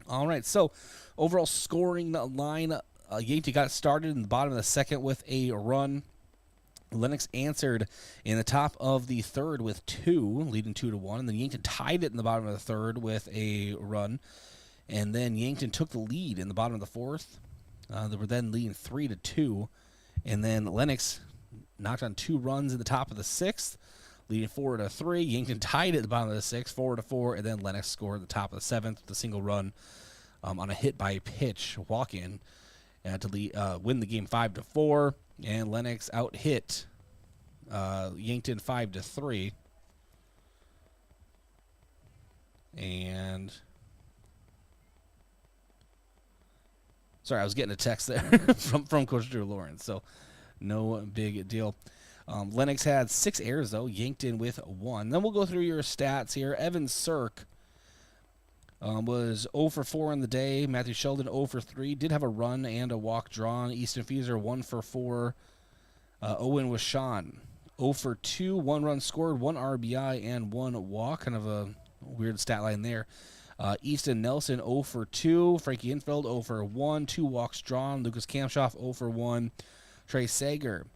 All right, so overall scoring line, Yankton got started in the bottom of the second with a run. Lennox answered in the top of the third with 2, leading 2-1. And then Yankton tied it in the bottom of the third with a run. And then Yankton took the lead in the bottom of the fourth. They were then leading 3-2. And then Lennox knocked on 2 runs in the top of the sixth, leading 4-3. Yankton tied it at the bottom of the sixth, 4-4. And then Lennox scored at the top of the seventh with a single run on a hit by pitch walk-in to win the game 5-4. And Lennox out-hit Yankton 5-3. And sorry, I was getting a text there from Coach Drew Lawrence, so no big deal. Lennox had 6 errors, though. Yankton with 1. Then we'll go through your stats here. Evan Sirk was 0 for 4 in the day. Matthew Sheldon 0 for 3. Did have a run and a walk drawn. Easton Fieser 1 for 4. Owen Wishon 0 for 2. 1 run scored, 1 RBI, and 1 walk. Kind of a weird stat line there. Easton Nelson 0 for 2. Frankie Infeld 0 for 1. 2 walks drawn. Lucas Kamshoff 0 for 1. Trey Sager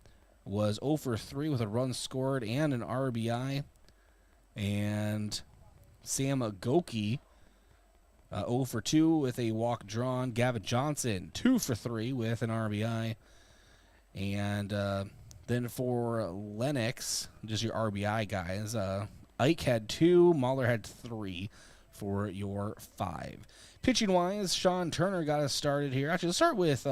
was 0 for 3 with a run scored and an RBI. And Sam Goki 0 for 2 with a walk drawn. Gavin Johnson 2 for 3 with an RBI. And then for Lennox, just your RBI guys, Ike had 2, Mahler had 3 for your 5. Pitching-wise, Sean Turner got us started here. Actually, let's start with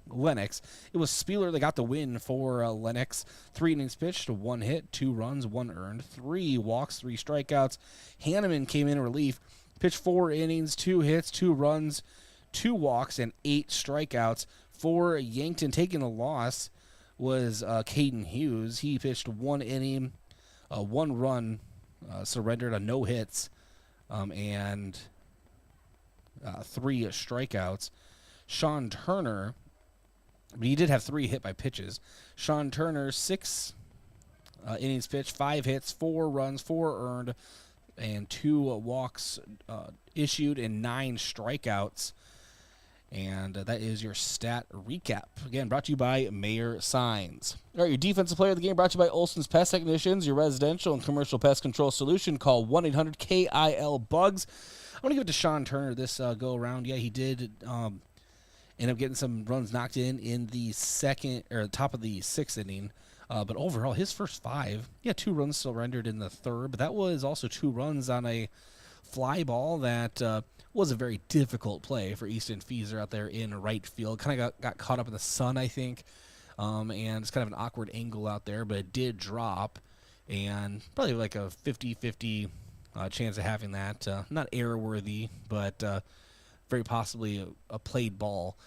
Lennox. It was Spieler that got the win for Lennox. 3 innings pitched, 1 hit, 2 runs, 1 earned, 3 walks, 3 strikeouts. Hanneman came in relief. Pitched 4 innings, 2 hits, 2 runs, 2 walks, and 8 strikeouts. For Yankton, taking the loss was Caden Hughes. He pitched 1 inning, 1 run, surrendered on no hits, and 3 strikeouts. Sean Turner, but he did have 3 hit by pitches. Sean Turner, 6 innings pitched, 5 hits, 4 runs, 4 earned, and 2 walks issued, and 9 strikeouts. And that is your stat recap. Again, brought to you by Mayor Signs. All right, your defensive player of the game brought to you by Olson's Pest Technicians, your residential and commercial pest control solution. Call 1-800-KIL-BUGS. I'm going to give it to Sean Turner this go-around. Yeah, he did end up getting some runs knocked in the top of the 6th inning. But overall, his first 5, 2 runs surrendered in the third, but that was also 2 runs on a fly ball that was a very difficult play for Easton Fieser out there in right field. Kind of got caught up in the sun, I think, and it's kind of an awkward angle out there, but it did drop, and probably like a 50-50 chance of having that. Not error-worthy, but very possibly a played ball,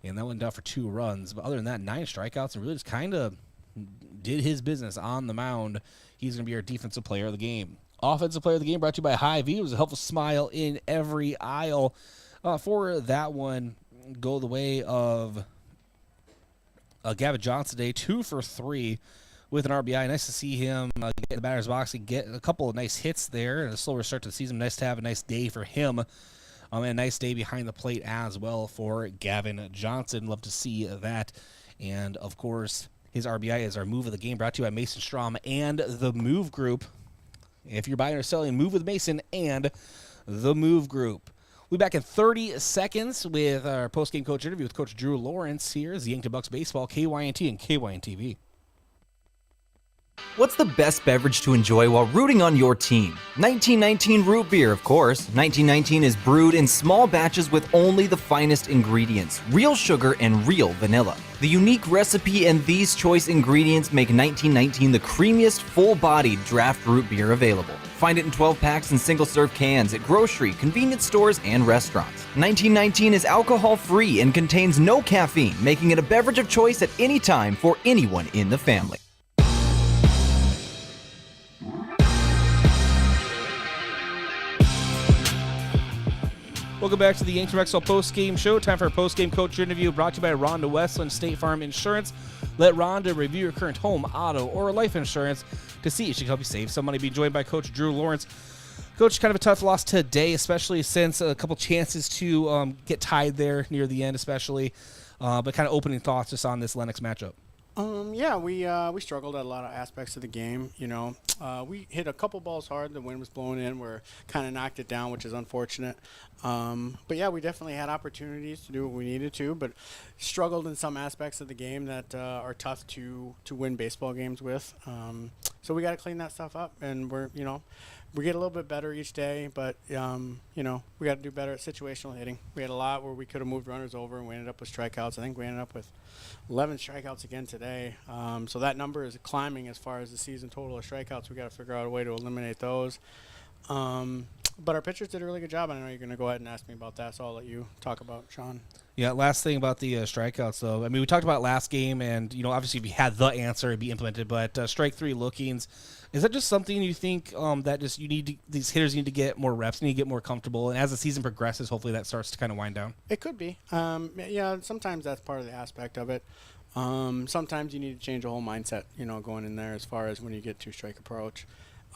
and that went down for 2 runs. But other than that, 9 strikeouts, and really just kind of did his business on the mound. He's going to be our defensive player of the game. Offensive player of the game brought to you by Hy-Vee. It was a helpful smile in every aisle. For that one, go the way of Gavin Johnson today, 2 for 3 with an RBI. Nice to see him get in the batter's box and get a couple of nice hits there. And a slower start to the season. Nice to have a nice day for him. And a nice day behind the plate as well for Gavin Johnson. Love to see that. And, of course, his RBI is our move of the game, brought to you by Mason Strom and the Move Group. If you're buying or selling, move with Mason and the Move Group. We'll be back in 30 seconds with our post-game coach interview with Coach Drew Lawrence. Here's the Yankton Bucks Baseball, KYNT and KYNT-TV. What's the best beverage to enjoy while rooting on your team? 1919 root beer, of course. 1919 is brewed in small batches with only the finest ingredients, real sugar and real vanilla. The unique recipe and these choice ingredients make 1919 the creamiest, full-bodied draft root beer available. Find it in 12 packs and single-serve cans at grocery, convenience stores, and restaurants. 1919 is alcohol-free and contains no caffeine, making it a beverage of choice at any time for anyone in the family. Welcome back to the Yankton Rexall post-game show. Time for a post-game coach interview brought to you by Rhonda Westland State Farm Insurance. Let Rhonda review your current home, auto, or life insurance to see if she can help you save some money. Be joined by Coach Drew Lawrence. Coach, kind of a tough loss today, especially since a couple chances to get tied there near the end, especially. But kind of opening thoughts just on this Lennox matchup. We struggled at a lot of aspects of the game. We hit a couple balls hard. The wind was blowing in. We're kind of knocked it down, which is unfortunate. But we definitely had opportunities to do what we needed to, but struggled in some aspects of the game that are tough to win baseball games with. So we got to clean that stuff up, and we get a little bit better each day, but we got to do better at situational hitting. We had a lot where we could have moved runners over, and we ended up with strikeouts. I think we ended up with 11 strikeouts again today. So that number is climbing as far as the season total of strikeouts. We got to figure out a way to eliminate those. But our pitchers did a really good job. I know you're going to go ahead and ask me about that, so I'll let you talk about Sean. Yeah, last thing about the strikeouts, though. I mean, we talked about last game, and, obviously if you had the answer, it'd be implemented. But strike three lookings, is that just something you think that just these hitters need to get more reps, need to get more comfortable? And as the season progresses, hopefully that starts to kind of wind down? It could be. Sometimes that's part of the aspect of it. Sometimes you need to change the whole mindset, going in there as far as when you get two-strike approach.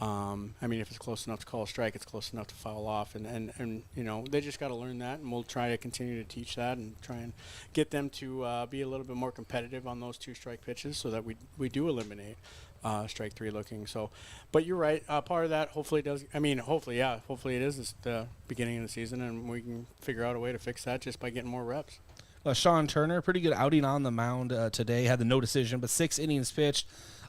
If it's close enough to call a strike, it's close enough to foul off, and they just got to learn that, and we'll try to continue to teach that and try and get them to be a little bit more competitive on those two-strike pitches so that we do eliminate strike three looking. So, but you're right. Part of that hopefully it is the beginning of the season, and we can figure out a way to fix that just by getting more reps. Sean Turner, pretty good outing on the mound today. Had the no decision, but 6 innings pitched.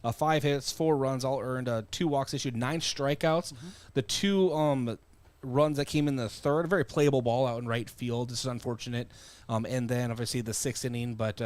5 hits, 4 runs, all earned, 2 walks issued, 9 strikeouts. Mm-hmm. The 2 runs that came in the third, a very playable ball out in right field. This is unfortunate. And then, obviously, the 6th inning. But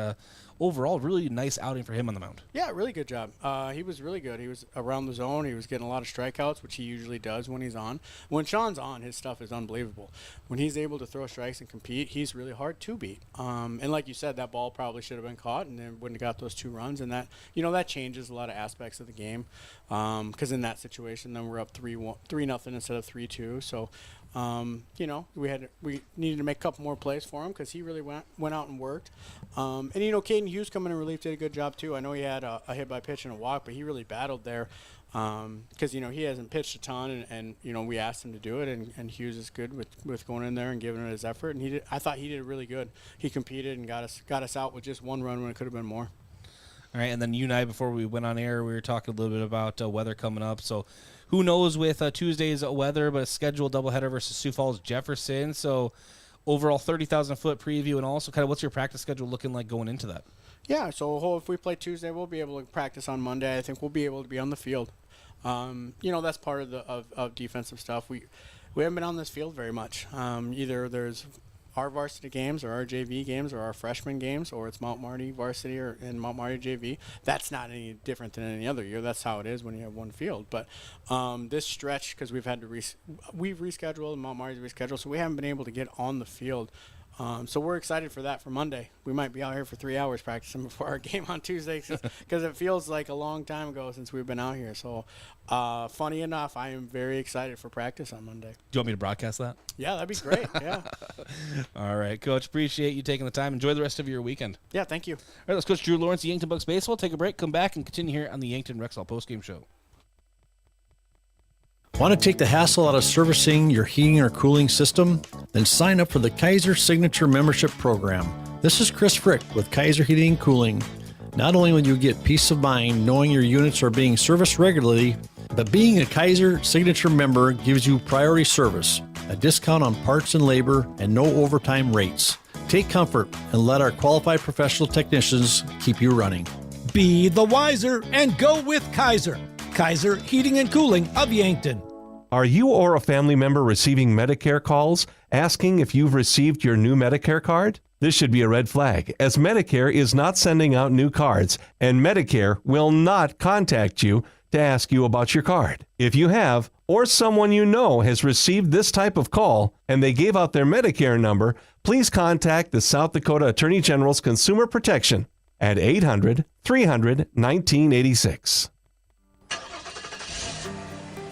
overall, really nice outing for him on the mound. Yeah, really good job. He was really good. He was around the zone. He was getting a lot of strikeouts, which he usually does when he's on. When Sean's on, his stuff is unbelievable. When he's able to throw strikes and compete, he's really hard to beat. And like you said, that ball probably should have been caught, and then wouldn't have got those 2 runs. And that, that changes a lot of aspects of the game. Because in that situation, then we're up 3-0 instead of 3-2. So, we needed to make a couple more plays for him because he really went out and worked. And Caden Hughes coming in relief did a good job too. I know he had a hit by pitch and a walk, but he really battled there because he hasn't pitched a ton, and we asked him to do it, and Hughes is good with going in there and giving it his effort. And I thought he did really good. He competed and got us out with just 1 run when it could have been more. All right, and then you and I, before we went on air, we were talking a little bit about weather coming up. So who knows with Tuesday's weather, but a scheduled doubleheader versus Sioux Falls Jefferson. So overall 30,000-foot preview, and also kind of what's your practice schedule looking like going into that? Yeah, so if we play Tuesday, we'll be able to practice on Monday. I think we'll be able to be on the field. That's part of defensive stuff. We haven't been on this field very much. Either there's our varsity games or our JV games or our freshman games, or it's Mount Marty varsity and Mount Marty JV. That's not any different than any other year. That's how it is when you have one field. But this stretch, because we've had to we've rescheduled and Mount Marty's rescheduled, so we haven't been able to get on the field. So we're excited for that for Monday. We might be out here for 3 hours practicing before our game on Tuesday because it feels like a long time ago since we've been out here. So funny enough, I am very excited for practice on Monday. Do you want me to broadcast that? Yeah, that'd be great. Yeah. All right, Coach. Appreciate you taking the time. Enjoy the rest of your weekend. Yeah, thank you. All right, let's Coach Drew Lawrence, Yankton Bucks Baseball. Take a break, come back, and continue here on the Yankton Rexall postgame show. Want to take the hassle out of servicing your heating or cooling system? Then sign up for the Kaiser Signature Membership Program. This is Chris Frick with Kaiser Heating and Cooling. Not only will you get peace of mind knowing your units are being serviced regularly, but being a Kaiser Signature member gives you priority service, a discount on parts and labor, and no overtime rates. Take comfort and let our qualified professional technicians keep you running. Be the wiser and go with Kaiser. Kaiser Heating and Cooling of Yankton. Are you or a family member receiving Medicare calls asking if you've received your new Medicare card? This should be a red flag, as Medicare is not sending out new cards, and Medicare will not contact you to ask you about your card. If you have, or someone you know has received this type of call, and they gave out their Medicare number, please contact the South Dakota Attorney General's Consumer Protection at 800-300-1986.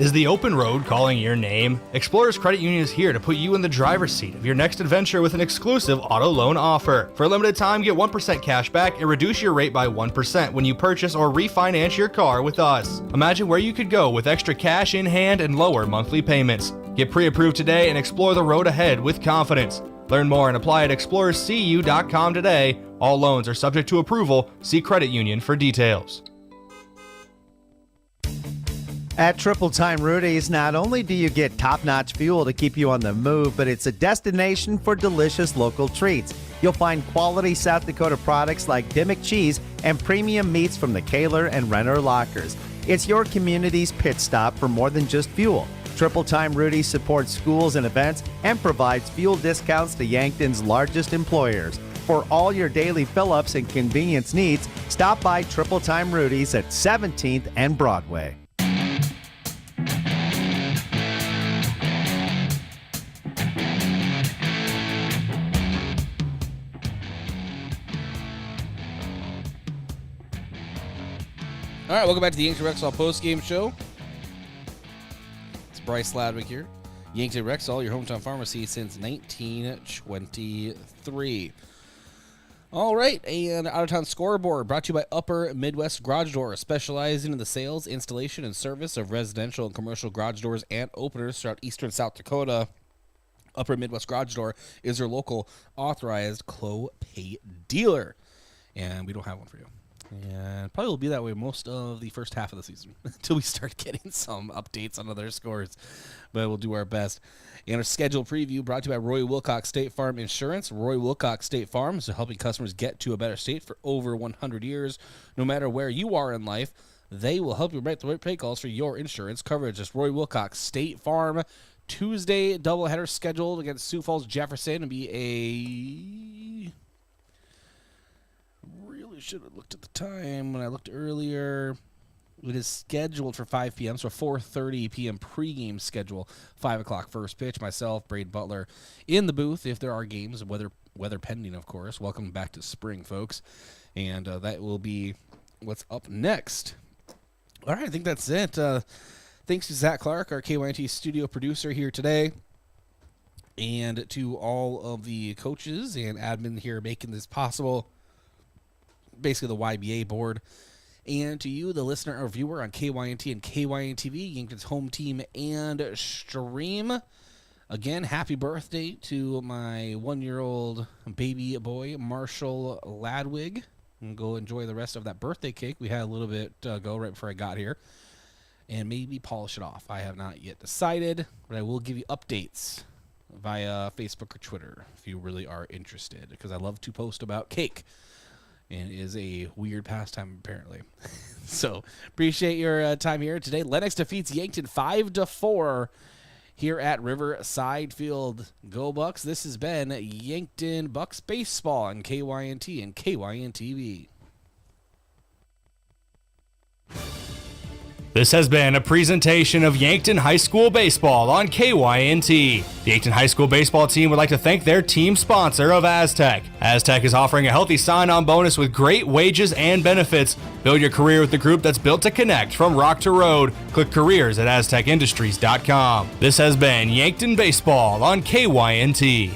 Is the open road calling your name? Explorers Credit Union is here to put you in the driver's seat of your next adventure with an exclusive auto loan offer. For a limited time, get 1% cash back and reduce your rate by 1% when you purchase or refinance your car with us. Imagine where you could go with extra cash in hand and lower monthly payments. Get pre-approved today and explore the road ahead with confidence. Learn more and apply at explorerscu.com today. All loans are subject to approval. See credit union for details. At Triple Time Rudy's, not only do you get top-notch fuel to keep you on the move, but it's a destination for delicious local treats. You'll find quality South Dakota products like Dimmick cheese and premium meats from the Kaler and Renner lockers. It's your community's pit stop for more than just fuel. Triple Time Rudy's supports schools and events and provides fuel discounts to Yankton's largest employers. For all your daily fill-ups and convenience needs, stop by Triple Time Rudy's at 17th and Broadway. All right, welcome back to the Yankton Rexall post-game show. It's Bryce Ladwig here. Yankton Rexall, your hometown pharmacy since 1923. All right, and out-of-town scoreboard brought to you by Upper Midwest Garage Door, specializing in the sales, installation, and service of residential and commercial garage doors and openers throughout eastern South Dakota. Upper Midwest Garage Door is your local authorized Clopay dealer, and we don't have one for you. And probably will be that way most of the first half of the season until we start getting some updates on other scores. But we'll do our best. And our schedule preview brought to you by Roy Wilcox State Farm Insurance. Roy Wilcox State Farm is helping customers get to a better state for over 100 years. No matter where you are in life, they will help you make the right pay calls for your insurance coverage. It's Roy Wilcox State Farm. Tuesday doubleheader scheduled against Sioux Falls Jefferson to be a... should have looked at the time when I looked earlier. It is scheduled for 5 p.m., so 4:30 p.m. pregame schedule. 5 o'clock first pitch. Myself, Braid Butler, in the booth if there are games, weather pending, of course. Welcome back to spring, folks. And that will be what's up next. All right, I think that's it. Thanks to Zach Clark, our KYNT studio producer here today, and to all of the coaches and admin here making this possible. Basically the YBA board, and to you, the listener or viewer on KYNT and KYNT-TV, Yankton's home team and stream. Again, happy birthday to my 1-year-old baby boy, Marshall Ladwig. And go enjoy the rest of that birthday cake. We had a little bit go right before I got here, and maybe polish it off. I have not yet decided, but I will give you updates via Facebook or Twitter if you really are interested, because I love to post about cake. And it is a weird pastime, apparently. So, appreciate your time here today. Lennox defeats Yankton 5-4 here at Riverside Field. Go Bucks. This has been Yankton Bucks Baseball on KYNT and KYNT-TV. This has been a presentation of Yankton High School Baseball on KYNT. The Yankton High School Baseball team would like to thank their team sponsor of Aztec. Aztec is offering a healthy sign-on bonus with great wages and benefits. Build your career with the group that's built to connect from rock to road. Click careers at aztecindustries.com. This has been Yankton Baseball on KYNT.